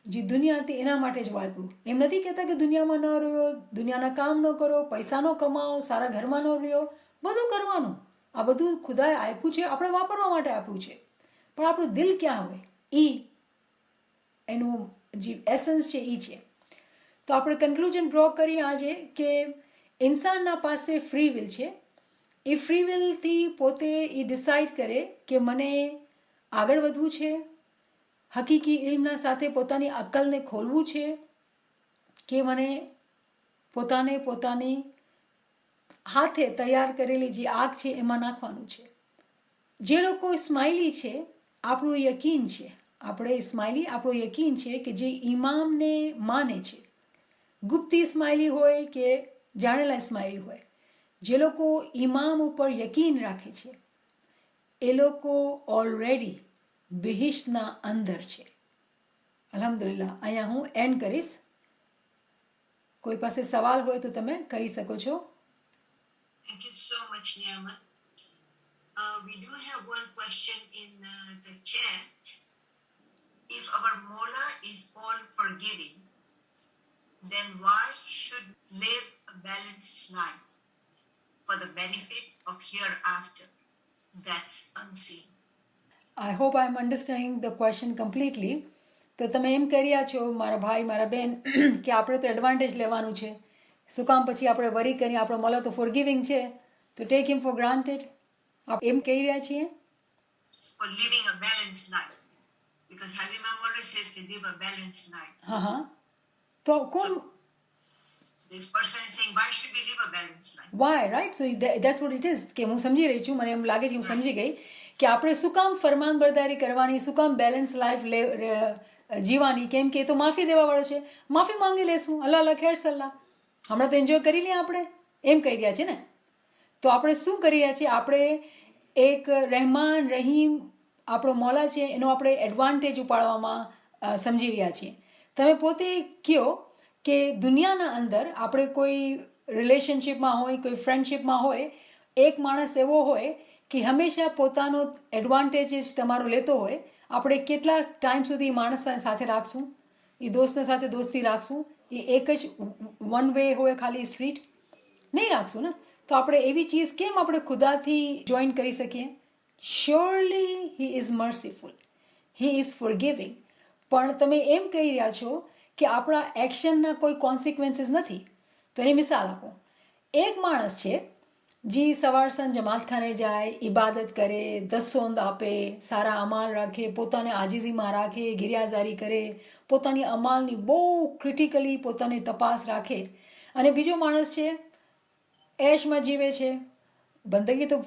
જે દુનિયા હતી એના માટે જ વાપરું. એમ નથી કહેતા કે દુનિયામાં ન રહ્યો, દુનિયાના કામ ન કરો, પૈસા ન કમાઓ, સારા ઘરમાં ન રહ્યો, બધું કરવાનું. આ બધું ખુદાએ આપ્યું છે, આપણે વાપરવા માટે આપ્યું છે. પણ આપણું દિલ ક્યાં હોય? એનું જે એસન્સ છે એ છે. તો આપણે કન્ક્લુઝન ડ્રો કરીએ આજે કે ઇન્સાનના પાસે ફ્રી વિલ છે. એ ફ્રી વિલથી પોતે એ ડિસાઈડ કરે કે મને આગળ વધવું છે, હકીકી ઇલ્મના સાથે પોતાની અક્કલને ખોલવું છે, કે મને પોતાની હાથે તૈયાર કરેલી જે આગ છે એમાં નાખવાનું છે. જે લોકો સ્માઇલી છે, આપણું યકીન છે, આપણું યકીન છે કે જે ઇમામને માને છે, ગુપ્તી સ્માઇલી હોય કે જાણેલા સ્માઇલી હોય, જે લોકો ઇમામ ઉપર યકીન રાખે છે, એ લોકો ઓલરેડી બિહિશના અંદર છે. અલ્હમ્દુલિલ્લાહ. અહીંયા હું એન્ડ કરીશ. કોઈ પાસે સવાલ હોય તો તમે કરી શકો છો. Thank you so much, NIAMAT. We do have one question in the chat. If our Mola is all forgiving, then why should live a balanced life for the benefit of hereafter that's unseen? I hope I am understanding the question completely. તો તમે એમ કરી રહ્યા છો મારા ભાઈ, મારા બેન, કે આપણે તો એડવાન્ટેજ લેવાનું છે. શું કામ પછી આપણે વરી કરીએ? આપણો મોલા તો ફોરગિવિંગ છે, તો ટેક હિમ ફોર ગ્રાન્ટેડ. આપણે એમ કહી રહ્યા છીએ. For living a balanced life. Because Hazimam always says to live a balanced life. હા. તો કોણ? This person is saying, why should we live a balanced life? Why, right? So that's what it is. કે હું સમજી રહી છું, મને એમ લાગે છે હું સમજી ગઈ કે આપણે શું કામ ફરમાનબરદારી કરવાની, શું કામ બેલેન્સ લાઈફ જીવાની? કેમ કે એ તો માફી દેવાવાળો છે. માફી માંગી લેશું. અલ્લાહ ખેર સલ્લાહ. હમણાં તો એન્જોય કરી લઈએ આપણે, એમ કહી રહ્યા છે ને. તો આપણે શું કરી રહ્યા છીએ? આપણે એક રહેમાન રહીમ આપણો મોલા છે એનો આપણે એડવાન્ટેજ ઉપાડવામાં સમજી રહ્યા છીએ. તમે પોતે કહો કે દુનિયાના અંદર આપણે કોઈ રિલેશનશિપમાં હોય, કોઈ ફ્રેન્ડશિપમાં હોય, એક માણસ એવો હોય કે હંમેશા પોતાનો એડવાન્ટેજ તમારો લેતો હોય. આપણે કેટલા ટાઈમ સુધી માણસ સાથે રાખશું? એ દોસ્તને સાથે દોસ્તી રાખશું? એ એક જ વન વે હોય, ખાલી સ્ટ્રીટ નહીં રાખશું ને. તો આપણે એવી ચીજ કેમ આપણે ખુદાથી જોઈન કરી શકીએ? Surely he is merciful, he is forgiving. પણ તમે એમ કહી રહ્યા છો કે આપણા એક્શનના કોઈ કોન્સિક્વન્સીસ નથી. તો એની મિસાલ આપો. એક માણસ છે જે સવાર સાંજ જમાતખાને જાય, ઇબાદત કરે, દસોંદ આપે, સારા અમાલ રાખે, પોતાને આજીજીમાં રાખે, ગિરિયાઝારી કરે, પોતાની અમાલની બહુ ક્રિટિકલી પોતાની તપાસ રાખે. અને બીજો માણસ છે એશમાં જીવે છે, બંદગી તો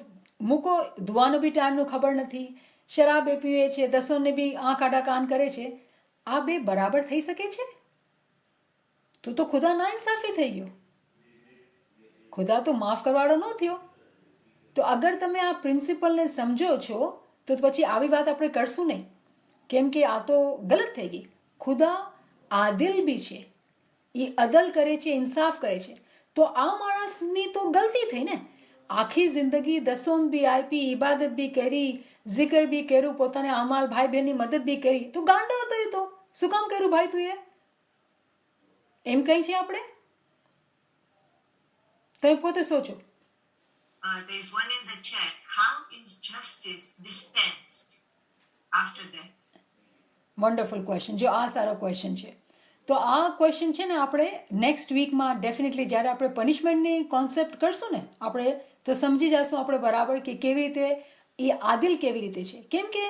મૂકો, દુવાનો બી ટાઈમનું ખબર નથી, શરાબે પીવે છે, દસોને બી આંખ આડા કાન કરે છે. આ બે બરાબર થઈ શકે છે? તો ખુદા ના ઇન્સાફી થઈ ગયો. ખુદા તો માફ કરવાળો ન થયો. તો અગર તમે આ પ્રિન્સિપલને સમજો છો તો પછી આવી વાત આપણે કરશું નહીં, કેમ કે આ તો ગલત થઈ ગઈ. ખુદા આદિલ બી છે, એ અદલ કરે છે, ઇન્સાફ કરે છે. તો આ માણસની તો ગલતી થઈ ને. આખી જિંદગી દસોન બી આપી, ઇબાદત બી કરી, જિકર બી કર્યું, પોતાને અમાલ ભાઈ બહેનની મદદ બી કરી, તો ગાંડો હતો એ તો. શું કામ કર્યું ભાઈ તું એ? એમ કઈ છે આપણે? તમે પોતે સોચો. There is one in the chat. How is justice dispensed after that? Wonderful question. જો આ સારો ક્વેશ્ચન છે. તો આ ક્વેશ્ચન છે ને આપણે નેક્સ્ટ વીકમાં ડેફિનેટલી જ્યારે આપણે પનિશમેન્ટની કોન્સેપ્ટ કરશું ને, આપણે તો સમજી જશું આપણે બરાબર કે કેવી રીતે એ આદિલ કેવી રીતે છે. કેમ કે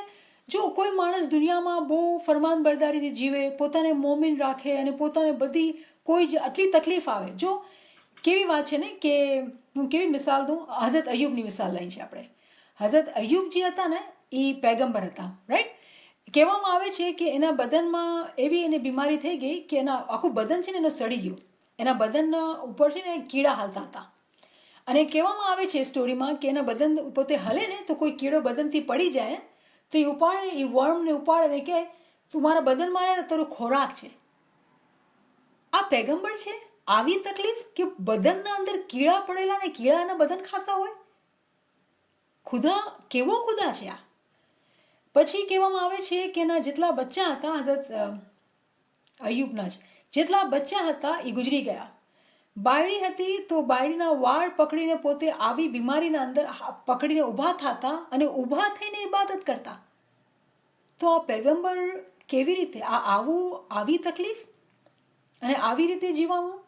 જો કોઈ માણસ દુનિયામાં બહુ ફરમાનબરદારીથી જીવે, પોતાને મોમિન રાખે અને પોતાને બધી કોઈ જ આટલી તકલીફ આવે, જો કેવી વાત છે ને કે હું કેવી મિસાલ દઉં, હઝરત અયુબની મિસાલ લઈ છે આપણે. હઝરત અયુબજી હતા ને એ પૈગંબર હતા, રાઈટ. કહેવામાં આવે છે કે એના બદનમાં એવી એને બીમારી થઈ ગઈ કે એના આખું બદન છે ને એને સડી ગયું. એના બદનના ઉપર છે ને કીડા હાલતા હતા. અને કહેવામાં આવે છે સ્ટોરીમાં કે એના બદન પોતે હલે ને તો કોઈ કીડો બદનથી પડી જાય ને તો એ ઉપાડે, એ વર્મને ઉપાડે ને કે તું મારા બદનમાં રહે તારો ખોરાક છે. આ પેગમ્બર છે, આવી તકલીફ કે બદનના અંદર કીડા પડેલા ને કીડાના બદન ખાતા હોય. ખુદા કેવો ખુદા છે આ. પછી કહેવામાં આવે છે કે એના જેટલા બચ્ચા હતા, હઝરત અયુબના જ જેટલા બચ્ચા હતા એ ગુજરી ગયા. બાયડી હતી તો બાયડીના વાળ પકડીને પોતે આવી બીમારીના અંદર પકડીને ઊભા થતા અને ઊભા થઈને ઇબાદત કરતા. તો આ પૈગંબર કેવી રીતે આવી તકલીફ અને આવી રીતે જીવવાનું.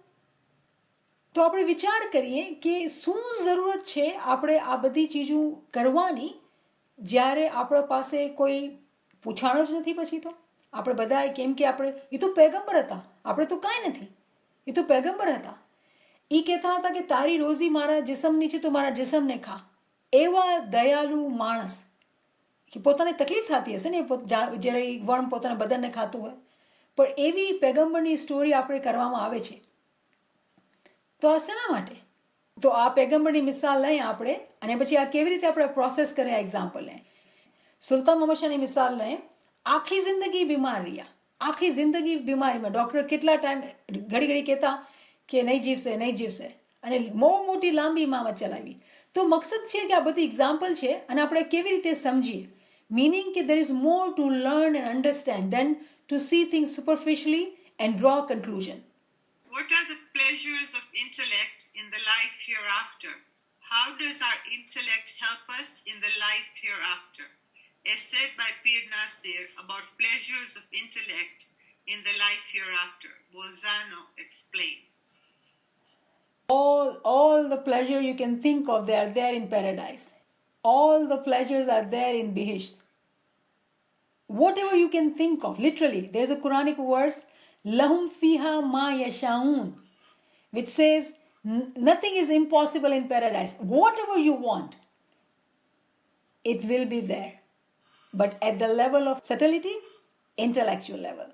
તો આપણે વિચાર કરીએ કે શું જરૂરત છે આપણે આ બધી ચીજો કરવાની જ્યારે આપણા પાસે કોઈ પૂછાણ જ નથી. પછી તો આપણે બધા કેમ કે આપણે એ તો પૈગંબર હતા, આપણે તો કાંઈ નથી. એ તો પૈગંબર હતા. એ કહેતા હતા કે તારી રોજી મારા જિસમની છે તો મારા જિસમને ખા. એવા દયાળુ માણસ કે પોતાને તકલીફ થતી હશે ને જ્યારે એ વર્મ પોતાના બદનને ખાતું હોય, પણ એવી પૈગંબરની સ્ટોરી આપણે કરવામાં આવે છે. તો આ શેના માટે? તો આ પૈગંબરની મિસાલ લઈએ આપણે અને પછી આ કેવી રીતે આપણે પ્રોસેસ કરીએ. એક્ઝામ્પલ લઈએ સુલતાન મોહમ્મદ શાહની મિસાલ લઈએ. આખી જિંદગી બીમાર રહ્યા, આખી જિંદગી બીમારીમાં ડૉક્ટર કેટલા ટાઈમ ઘડી ઘડી કહેતા કે નહીં જીવશે અને બહુ મોટી લાંબી મામત ચલાવી. તો મકસદ છે કે આ બધી એક્ઝામ્પલ છે અને આપણે કેવી રીતે સમજીએ. meaning that there is more to learn and understand than to see things superficially and draw a conclusion. What are the pleasures of intellect in the life hereafter? How does our intellect help us in the life hereafter? As said by Pir Nasir about pleasures of intellect in the life hereafter, Bolzano explains. All the pleasure you can think of, they are there in paradise. All the pleasures are there in Bihisht. Whatever you can think of, literally, there's a Quranic verse, Lahum fiha ma yashaun, which says nothing is impossible in paradise. Whatever you want, it will be there. But at the level of subtlety, intellectual level.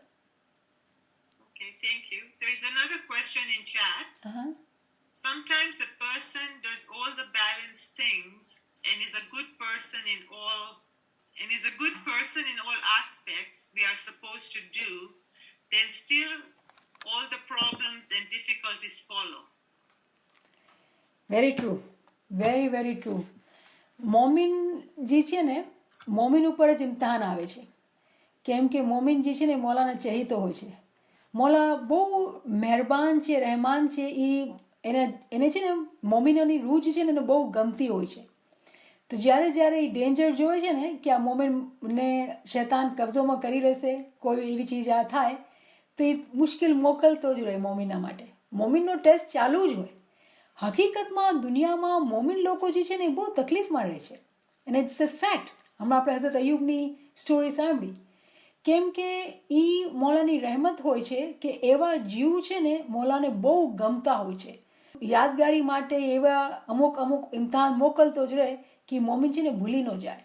Okay, thank you. There is another question in chat. Sometimes a person does all the balanced things and is a good person in all aspects we are supposed to do, then still all the problems and difficulties follow. Very true. Very, very true. Momin જે છે ને, મોમિન ઉપર જ ઇમ્તિહાન આવે છે. કેમ કે મોમિન જે છે ને મોલાને ચહીતો હોય છે. મોલા બહુ મહેરબાન છે, રહેમાન છે. એને છે ને મોમિનોની રૂહ જે છે ને એને બહુ ગમતી હોય છે. તો જ્યારે જ્યારે એ ડેન્જર જોવે છે ને કે આ મોમેન્ટને શૈતાન કબજોમાં કરી લેશે, કોઈ એવી ચીજ આ થાય, તો એ મુશ્કેલ મોકલતો જ રહે મોમિનના માટે. મોમિનનો ટેસ્ટ ચાલુ જ હોય. હકીકતમાં દુનિયામાં મોમિન લોકો જે છે ને એ બહુ તકલીફમાં રહે છે અને ઇટ્સ અ ફેક્ટ. હમણાં આપણે હઝરત અયુબની સ્ટોરી સાંભળી. કેમ કે એ મોલાની રહેમત હોય છે કે એવા જીવ છે ને મોલાને બહુ ગમતા હોય છે. યાદગારી માટે એવા અમુક ઇમ્તિહાન મોકલતો જ રહે કે મોમિન છે ને ભૂલી ન જાય.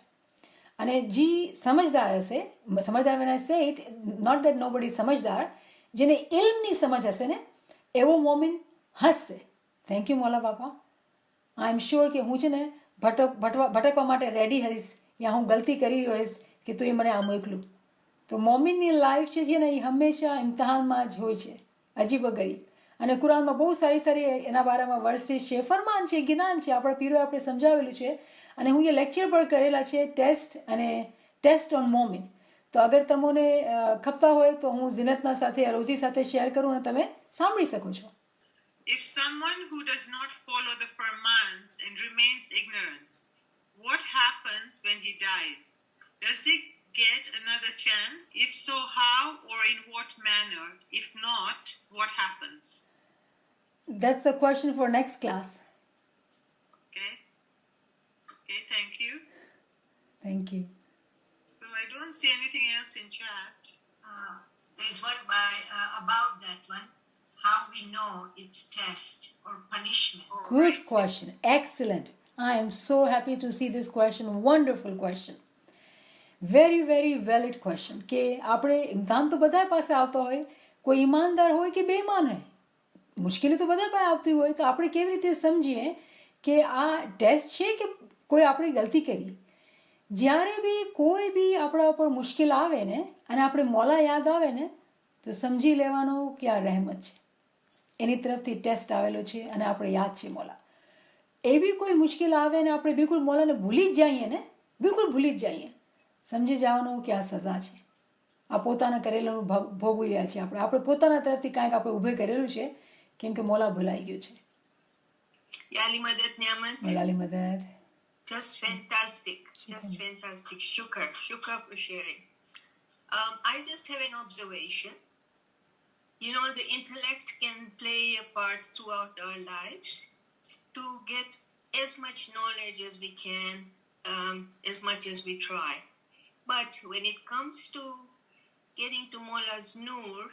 અને જે સમજદાર હશે, સમજદાર when I say it, not that nobody સમજદાર, જેને ઇલ્મની સમજ હશે ને એવો મોમિન હસશે. થેન્ક યુ મોલા બાપા. આઈ એમ શ્યોર કે હું છે ને ભટકવા માટે રેડી હઈશ, યા હું ગલતી કરી રહ્યો હઈશ કે તું એ મને આ મોકલું. તો મોમિનની લાઈફ છે ને એ હંમેશા ઇમ્તિહાનમાં જ હોય છે, અજીબો ગરીબ. અને કુરાનમાં બહુ સારી એના બારામાં વર્સિસ છે, ફરમાન છે, જ્ઞાન છે, આપણા પીરોએ આપણે સમજાવેલું છે. અને હું એ લેક્ચર પણ કરેલા છે, ટેસ્ટ ઓન મોમિન. તો અગર તમને ખપતા હોય તો હું ઝીનતના સાથે, રોઝી સાથે શેર કરું અને તમે સાંભળી શકો છો. If someone who does not follow the firmans and remains ignorant, what happens when he dies? Does he get another chance? If so, how or in what manner? If not, what happens? That's a question for next class. Okay, thank you. Thank you. So I don't see anything else in chat. There's one about that one. How we know it's test or punishment. Good question. Excellent. I am so happy to see this question. Wonderful question. Very very valid question કે આપણે ઇમ્તિહાન તો બધા પાસે આવતા હોય, કોઈ ઈમાનદાર હોય કે બેઈમાન હોય, મુશ્કેલી તો બધા પાસે આવતી હોય, તો આપણે કેવી રીતે સમજીએ કે આ ટેસ્ટ છે કે કોઈ આપણી ગલતી કરી. જ્યારે બી કોઈ બી આપણા ઉપર મુશ્કેલ આવે ને અને આપણે મોલા યાદ આવે ને તો સમજી લેવાનું કે આ રહેમત છે, એની તરફથી ટેસ્ટ આવેલો છે અને આપણે યાદ છે મોલા. એવી કોઈ મુશ્કેલ આવે ને આપણે બિલકુલ મોલાને ભૂલી જ જઈએ ને, બિલકુલ ભૂલી જ જઈએ, સમજી જવાનું કે આ સજા છે, આ પોતાના કરેલું ભોગવી રહ્યા છીએ આપણે પોતાના તરફથી કાંઈક આપણે ઊભે કરેલું છે, કેમ કે મોલા ભૂલાઈ ગયું છે. યાલી મદદ નિયામત. મોલાલી મદદ. Just fantastic. Just fantastic. Shukr for sharing. I just have an observation. You know, the intellect can play a part throughout our lives to get as much knowledge as we can, as much as we try. But when it comes to getting to Mola's Noor,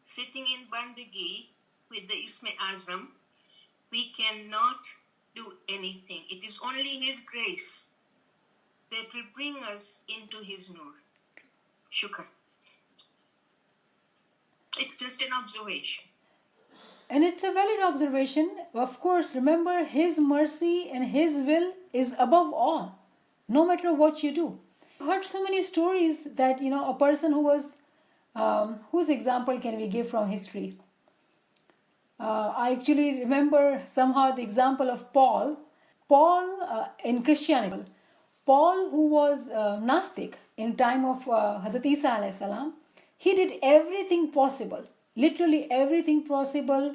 sitting in Bandagi with the Isme Azam, we cannot do anything. It is only His grace that will bring us into His Noor. Shukr. It's just an observation. And it's a valid observation. Of course, remember His mercy and His will is above all, no matter what you do. I've heard so many stories that, you know, a person who was, whose example can we give from history? I actually remember somehow the example of Paul. Paul in Christianity. Paul, who was Gnostic in time of Hazrat Isa alayhi salam, he did everything possible, literally everything possible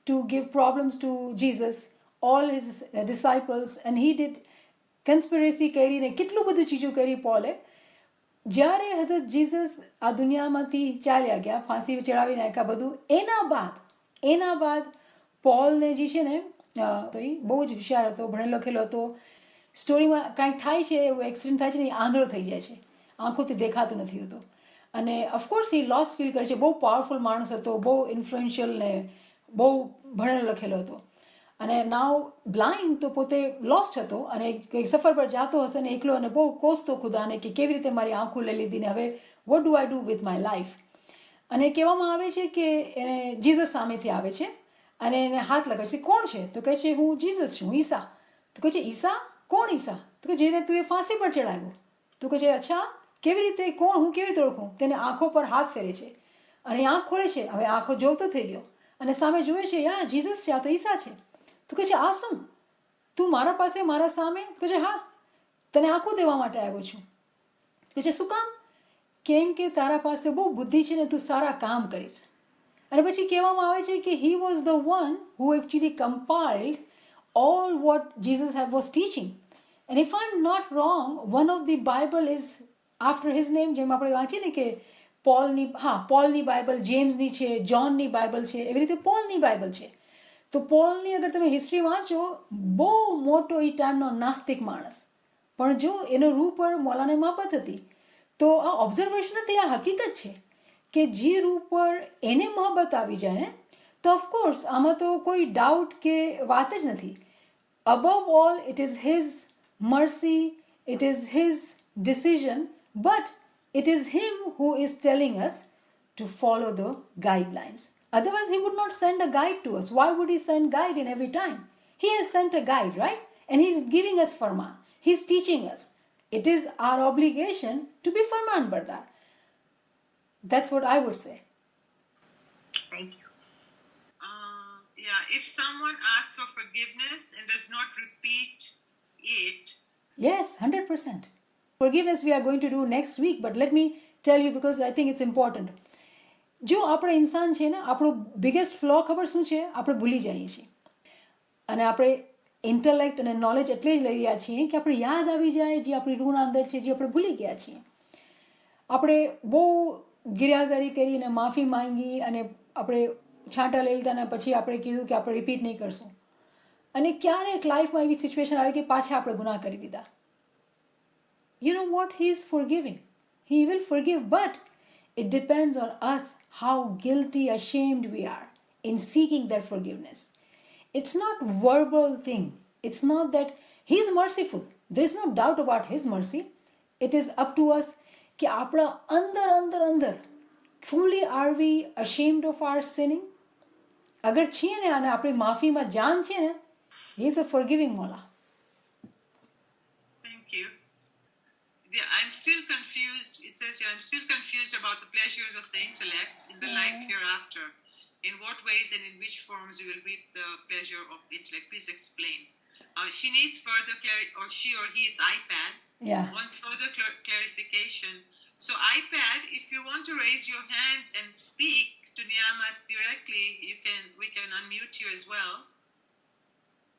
to give problems to Jesus, all his disciples, and he did conspiracy કરીને કેટલું બધું ચીજો કરી પોલે. જ્યારે હઝરત Jesus આ દુનિયામાંથી ચાલ્યા ગયા, ફાંસી ચડાવી નાખ્યા બધું, એના બાદ પોલને જે છે ને, તો એ બહુ જ હુશિયાર હતો, ભણેલો લખેલો હતો. સ્ટોરીમાં કાંઈક થાય છે, એવો એક્સિડન્ટ થાય છે ને, એ આંધળો થઈ જાય છે, આંખોથી દેખાતું નથી હોતું. અને ઓફકોર્સ એ લોસ ફીલ કરે છે. બહુ પાવરફુલ માણસ હતો, બહુ ઇન્ફ્લુએન્શિયલ ને બહુ ભણેલો લખેલો હતો. અને નાવ બ્લાઇન્ડ તો પોતે લોસ્ટ હતો અને કંઈક સફર પર જતો હશે ને એકલો, અને બહુ કોસતો ખુદાને કે કેવી રીતે મારી આંખો લઈ લીધી ને હવે what do I do with my life. અને કહેવામાં આવે છે કે એને જીસસ સામેથી આવે છે અને એને હાથ લગાવે છે. કોણ છે? તો કહે છે હું જીસસ છું, ઈસા. તો કહે છે ઈસા? કોણ ઈસા? તો કે જેને તું એ ફાંસી પર ચડાવ્યો. તો કહે છે અચ્છા, કેવી રીતે, કોણ, હું કેવી રીતે ઓળખું? તેને આંખો પર હાથ ફેરે છે અને આંખ ખોલે છે. હવે આંખો જોવતો થઈ ગયો અને સામે જુએ છે, યા જીસસ છે, આ તો ઈસા છે. તો કહે છે આ શું, તું મારા પાસે, મારા સામે? કહે છે હા, તને આંખો દેવા માટે આવ્યો છું. કહે છે શું કામ? કેમ કે તારા પાસે બહુ બુદ્ધિ છે ને તું સારા કામ કરીશ. અને પછી કહેવામાં આવે છે કે he was the one who actually compiled all what Jesus was teaching. And if I'm not wrong, one of the Bible is after his name. જેમ આપણે વાંચીએ ને કે પોલની બાઇબલ, જેમ્સની છે, જોનની બાઇબલ છે, એવી રીતે પોલની બાઇબલ છે. તો પોલની અગર તમે હિસ્ટ્રી વાંચો, બહુ મોટો એ ટાઈમનો નાસ્તિક માણસ, પણ જો એનો રૂ પર મોલાને માફત હતી. તો આ ઓબ્ઝર્વેશન નથી, આ હકીકત છે કે જે રૂ પર એને મોહબ્બત આવી જાય ને, તો ઓફકોર્સ આમાં તો કોઈ ડાઉટ કે વાત જ નથી. Above all it is his Mersey, it is his decision, but it is him who is telling us to follow the guidelines. Otherwise, he would not send a guide to us. Why would he send guide in every time? He has sent a guide, right? And he's giving us farman. He's teaching us. It is our obligation to be farman bardar. That's what I would say. Thank you. If someone asks for forgiveness and does not repeat it. Yes, 100%. Forgiveness we are going to do next week, but let me tell you because I think it's important. જો આપણે ઇન્સાન છે ને, આપણું biggest flow ખબર શું છે? આપણે ભૂલી જઈએ છીએ. અને આપણે ઇન્ટેલેક્ટ અને નોલેજ એટલે જ લઈ રહ્યા છીએ કે આપણે યાદ આવી જાય જે આપણી રૂના અંદર છે, જે આપણે ભૂલી ગયા છીએ. આપણે બહુ ગિરિયાઝારી કરી અને માફી માંગી અને આપણે છાંટા લઈ લીધા અને પછી આપણે કીધું કે આપણે રિપીટ નહીં કરશું. અને ક્યારેક લાઈફમાં એવી સિચ્યુએશન આવી કે પાછા આપણે ગુનાહ કરી દીધા. You know what? He is forgiving. He will forgive, but it depends on us how guilty, ashamed we are in seeking that forgiveness. It's not verbal thing. It's not that He is merciful. There is no doubt about his mercy. It is up to us કે આપણા અંદર truly are we ashamed of our sinning? અગર છીએ ને અને આપણી માફીમાં જાન છે ને, he is a forgiving Mola. Thank you. Yeah, I'm still confused. It says here, I'm still confused about the pleasures of the intellect in the life hereafter. In what ways and in which forms we will reap the pleasure of intellect? Please explain. She needs further or she or he, it's iPad. Yeah. Wants further clarification. So iPad, if you want to raise your hand and speak to NIAMAT directly, we can unmute you as well.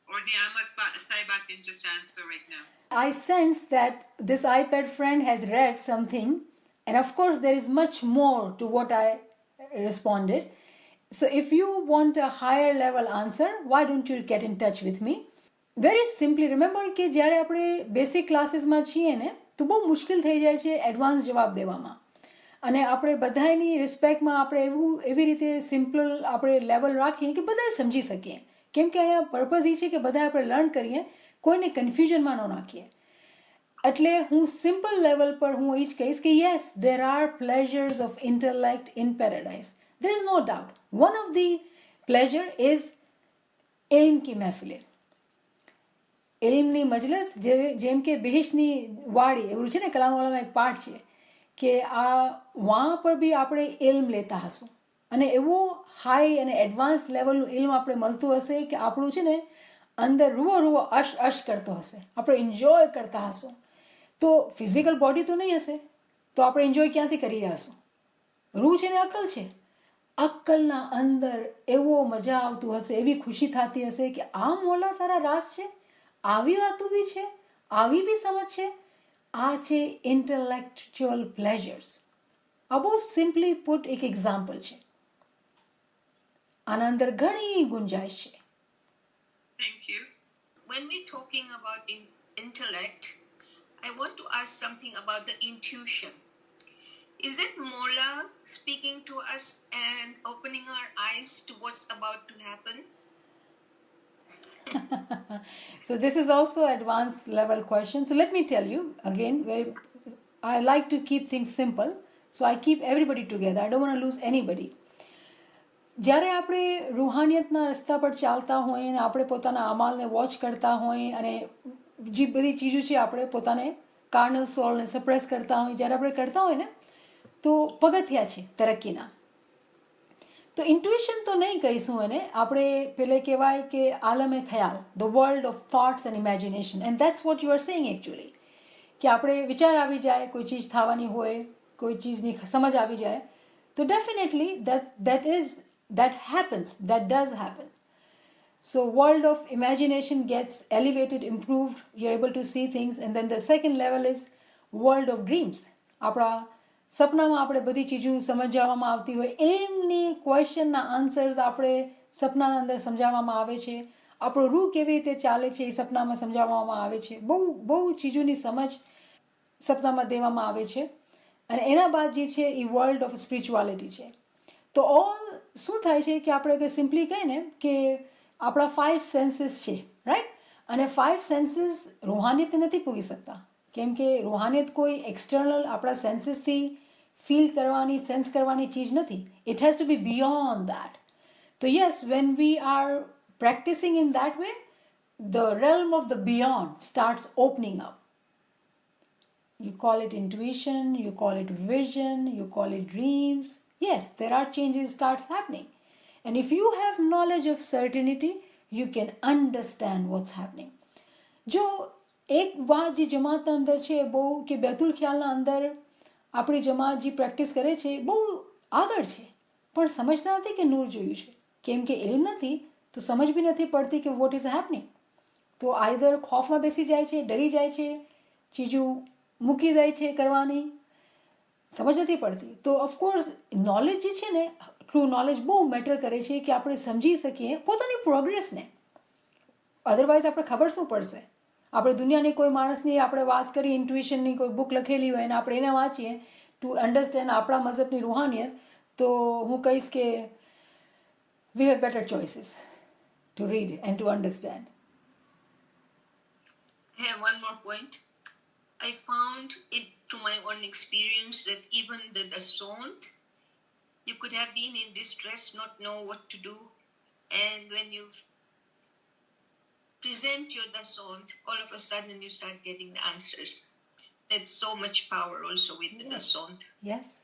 Or NIAMAT Saiba can just answer right now. I sense that this iPad friend has read something, and of course there is much more to what I responded. So if you want a higher level answer, why don't you get in touch with me? Very simply, remember કે જ્યારે આપણે basic ક્લાસીસમાં છીએ ને તો બહુ મુશ્કેલ થઈ જાય છે એડવાન્સ જવાબ દેવામાં, અને આપણે બધાની રિસ્પેક્ટમાં આપણે એવી રીતે સિમ્પલ આપણે લેવલ રાખીએ કે બધા સમજી શકીએ, કેમ કે અહીંયા પર્પઝ એ છે કે બધા આપણે લર્ન કરીએ, કોઈને કન્ફ્યુઝનમાં ન નાખીએ. એટલે હું સિમ્પલ લેવલ પર હું એ જ કહીશ કે yes, there are pleasures of intellect in paradise. There is no doubt. One of the pleasure is ilm ki mehfile. ઇલ્મની મજલસ, જેમ કે બિહિશની વાડી, એવું છે ને કલામવાલામાં એક પાઠ છે કે વहाँ પર બી આપણે ઇલ્મ લેતા હશું, અને એવું હાઈ અને એડવાન્સ લેવલનું ઇલ્મ આપણે મળતું હશે કે આપણું છે ને અંદર રૂવો અશ કરતો હશે, આપણે એન્જોય કરતા હશું. તો ફિઝિકલ બોડી તો નહીં હશે, તો આપણે એન્જોય ક્યાંથી કરી હશું? રૂહ છે ને અક્કલ છે, અક્કલના અંદર એવો મજા આવતું હશે, એવી ખુશી થતી હશે કે આ મોલા તારા રાસ છે, આવી વાતું બી છે, આવી બી સમજ છે. આ છે ઇન્ટેલેક્ચ્યુઅલ પ્લેઝર્સ. આ બહુ સિમ્પલી પુટ એક એક્ઝામ્પલ છે, આના અંદર ઘણી ગુંજાઈશ છે. Thank you. When we're talking about intellect, I want to ask something about the intuition. Is it Mola speaking to us and opening our eyes to what's about to happen? So this is also advanced level question. So let me tell you again, I like to keep things simple, so I keep everybody together. I don't want to lose anybody. જ્યારે આપણે રૂહાનિયતના રસ્તા પર ચાલતા હોઈએ અને આપણે પોતાના અમાલને watch કરતા હોઈએ અને જે બધી ચીજો છે આપણે પોતાને કાર્નલ સોલને સપ્રેસ કરતા હોઈએ, જ્યારે આપણે કરતા હોય ને તો પગથિયા છે તરક્કીના. તો ઇન્ટ્યુઇશન તો નહીં કહીશું એને, આપણે પેલે કહેવાય કે આલમે ખ્યાલ, the world of thoughts and imagination, and that's what you are saying actually, કે આપણે વિચાર આવી જાય, કોઈ ચીજ થવાની હોય, કોઈ ચીજની સમજ આવી જાય, તો definitely that happens, that does happen. So world of imagination gets elevated, improved, you're able to see things. And then the second level is world of dreams. આપણા સપનામાં આપણે બધી ચીજો સમજાવવામાં આવતી હોય, એમની ક્વેશ્ચનના આન્સર્સ આપણે સપનાના અંદર સમજાવવામાં આવે છે, આપણો રૂહ કેવી રીતે ચાલે છે એ સપનામાં સમજાવવામાં આવે છે, બહુ ચીજોની સમજ સપનામાં દેવામાં આવે છે. અને એના બાદ જે છે એ વર્લ્ડ ઓફ સ્પિરિચ્યુઆલિટી છે. તો ઓલ શું થાય છે કે આપણે અગર સિમ્પલી કહીએ ને કે આપણા 5 સેન્સીસ છે, રાઈટ? અને 5 સેન્સીસ રૂહાનિયત નથી પૂગી શકતા, કેમ કે રૂહાનિયત કોઈ એક્સટર્નલ આપણા સેન્સીસથી ફીલ કરવાની, સેન્સ કરવાની ચીજ નથી. It has to be beyond that. તો yes, when we are practising in that way, the realm of the beyond starts opening up. You call it intuition, you call it vision, you call it dreams. Yes, there are changes starts happening. And if you have knowledge of certainty, you can understand what's happening. જો એક વાત જે જમાતના અંદર છે બહુ, કે બેતુલ ખ્યાલના અંદર આપણી જમાત જે પ્રેક્ટિસ કરે છે બહુ આગળ છે, પણ સમજતા નથી કે નૂર જોયું છે, કેમ કે ઇલ્મ નથી તો સમજ બી નથી પડતી કે વોટ ઇઝ હેપનિંગ. તો આઈધર ખોફમાં બેસી જાય છે, ડરી જાય છે, ચીજો મૂકી દે છે કરવાની, સમજ નથી પડતી. તો ઓફકોર્સ નોલેજ જે છે ને, ટ્રુ નોલેજ બહુ મેટર કરે છે કે આપણે સમજી શકીએ પોતાની પ્રોગ્રેસને. અધરવાઇઝ આપણે ખબર શું પડશે? આપણે દુનિયાની કોઈ માણસની આપણે વાત કરી, ઇન્ટ્યુઇશનની કોઈ બુક લખેલી હોય અને આપણે એને વાંચીએ ટુ અન્ડરસ્ટેન્ડ આપણા મઝહબની રૂહાનિયત, તો હું કહીશ કે we have better choices to read and to understand. I have one more point. I found it to my own experience that even the dasont, you could have been in distress, not know what to do, and when you present your dasont, all of a sudden you start getting the answers. That's so much power also with the dasont. Yes,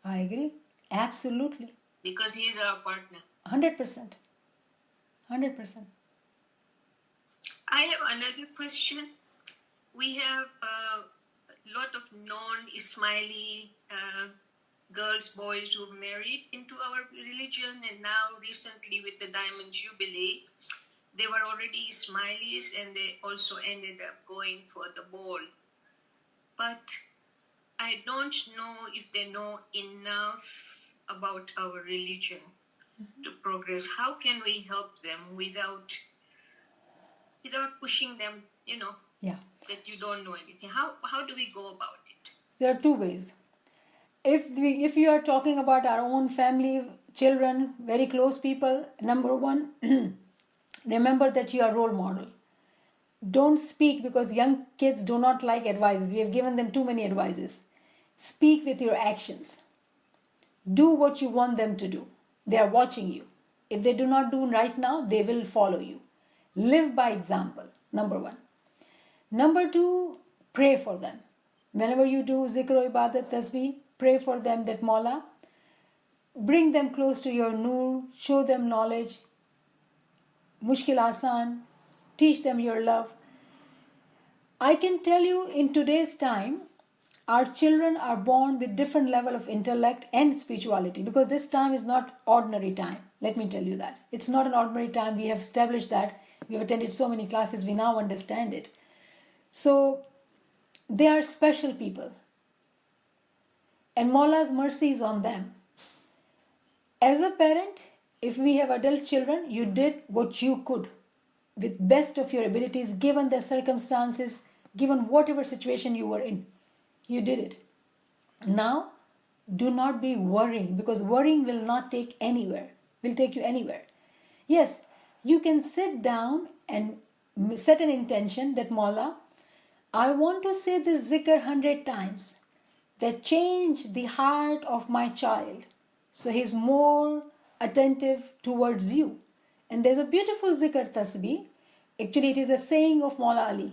I agree. Absolutely. Because he is our partner. 100%. 100%. I have another question. We have a lot of non-Ismaili girls, boys who married into our religion, and now recently with the Diamond Jubilee, they were already Ismailis and they also ended up going for the ball. But I don't know if they know enough about our religion to progress. How can we help them without pushing them, Yeah. that you don't know anything? How do we go about it? There are two ways. If you are talking about our own family, children, very close people, number one, remember that you are role model. Don't speak because young kids do not like advices. We have given them too many advices. Speak with your actions. Do what you want them to do. They are watching you. If they do not do right now, they will follow you. Live by example, number one. Number two, pray for them. Whenever you do zikr or ibadat, tasbih, pray for them that Mawla, bring them close to your nur, show them knowledge, mushkil asan, teach them your love. I can tell you in today's time, our children are born with different level of intellect and spirituality because this time is not ordinary time. Let me tell you that. It's not an ordinary time. We have established that. We have attended so many classes. We now understand it. So, they are special people. And Mawla's mercy is on them. As a parent, if we have adult children, you did what you could with best of your abilities, given the circumstances, given whatever situation you were in. You did it. Now, do not be worrying because worrying will not take you anywhere. Yes, you can sit down and set an intention that Mawla, I want to say this zikr 100 times that change the heart of my child so he's more attentive towards you. And there's a beautiful zikr tasbih. Actually, it is a saying of Maula Ali.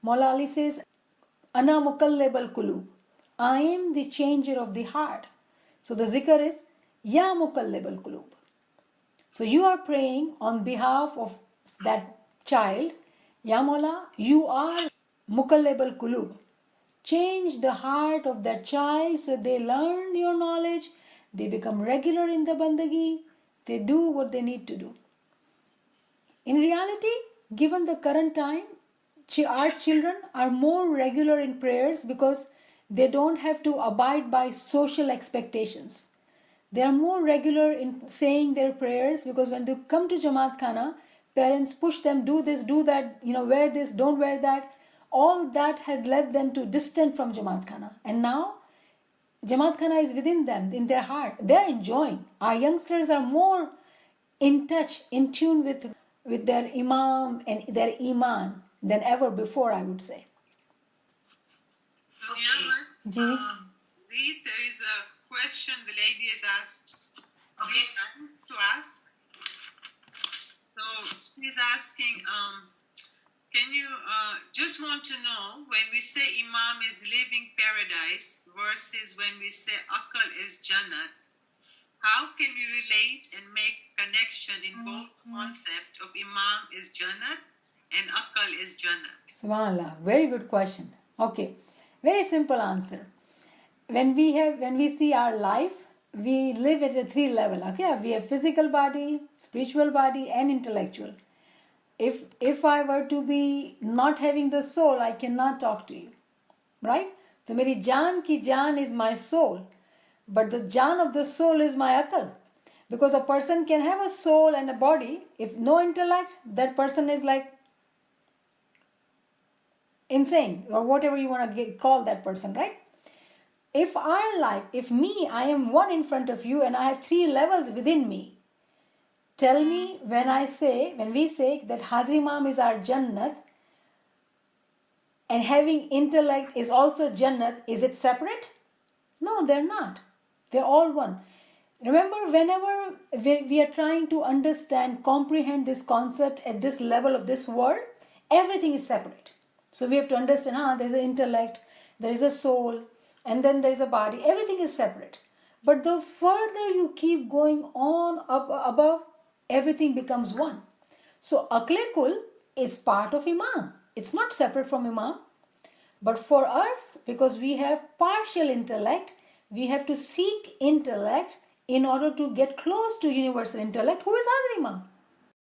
Maula Ali says, Ana mukallib al-kulub. I am the changer of the heart. So the zikr is, Ya mukallib al-kulub. So you are praying on behalf of that child. Ya Maula, you are mukallib al-kulub. Change the heart of that child so they learn your knowledge. They become regular in the bandagi. They do what they need to do. In reality, given the current time, our children are more regular in prayers because they don't have to abide by social expectations. They are more regular in saying their prayers because when they come to Jamaat Khana, parents push them, do this, do that, wear this, don't wear that. All that had led them to distant from Jamaat Khana. And now, Jamaat Khana is within them, in their heart. They are enjoying. Our youngsters are more in touch, in tune with their imam and their iman than ever before, I would say. There is a question the lady has asked three times to ask. So she's asking, can you just want to know when we say Imam is living paradise versus when we say Akal is Jannat, how can we relate and make connection in both concept of Imam is Jannat and Akal is Jannat? Subhanallah, very good question. Okay, very simple answer. When we see our life, we live at a 3 level. Okay, we have physical body, spiritual body, and intellectual. If I were to be not having the soul, I cannot talk to you, right? So, meri jaan ki jaan is my soul, but the jaan of the soul is my akal. Because a person can have a soul and a body. If no intellect, that person is like insane or whatever you want to call that person, right? If our life, I am one in front of you and I have 3 levels within me. Tell me when we say that Hazri Imam is our Jannat, and having intellect is also Jannat, is it separate? No, they're not. They're all one. Remember, whenever we are trying to understand, comprehend this concept at this level of this world, everything is separate. So we have to understand, there's an intellect, there is a soul, and then there's a body. Everything is separate. But the further you keep going on up above, everything becomes one. So Akle-Kul is part of Imam. It's not separate from Imam. But for us, because we have partial intellect, we have to seek intellect in order to get close to universal intellect, who is Hazrat Imam.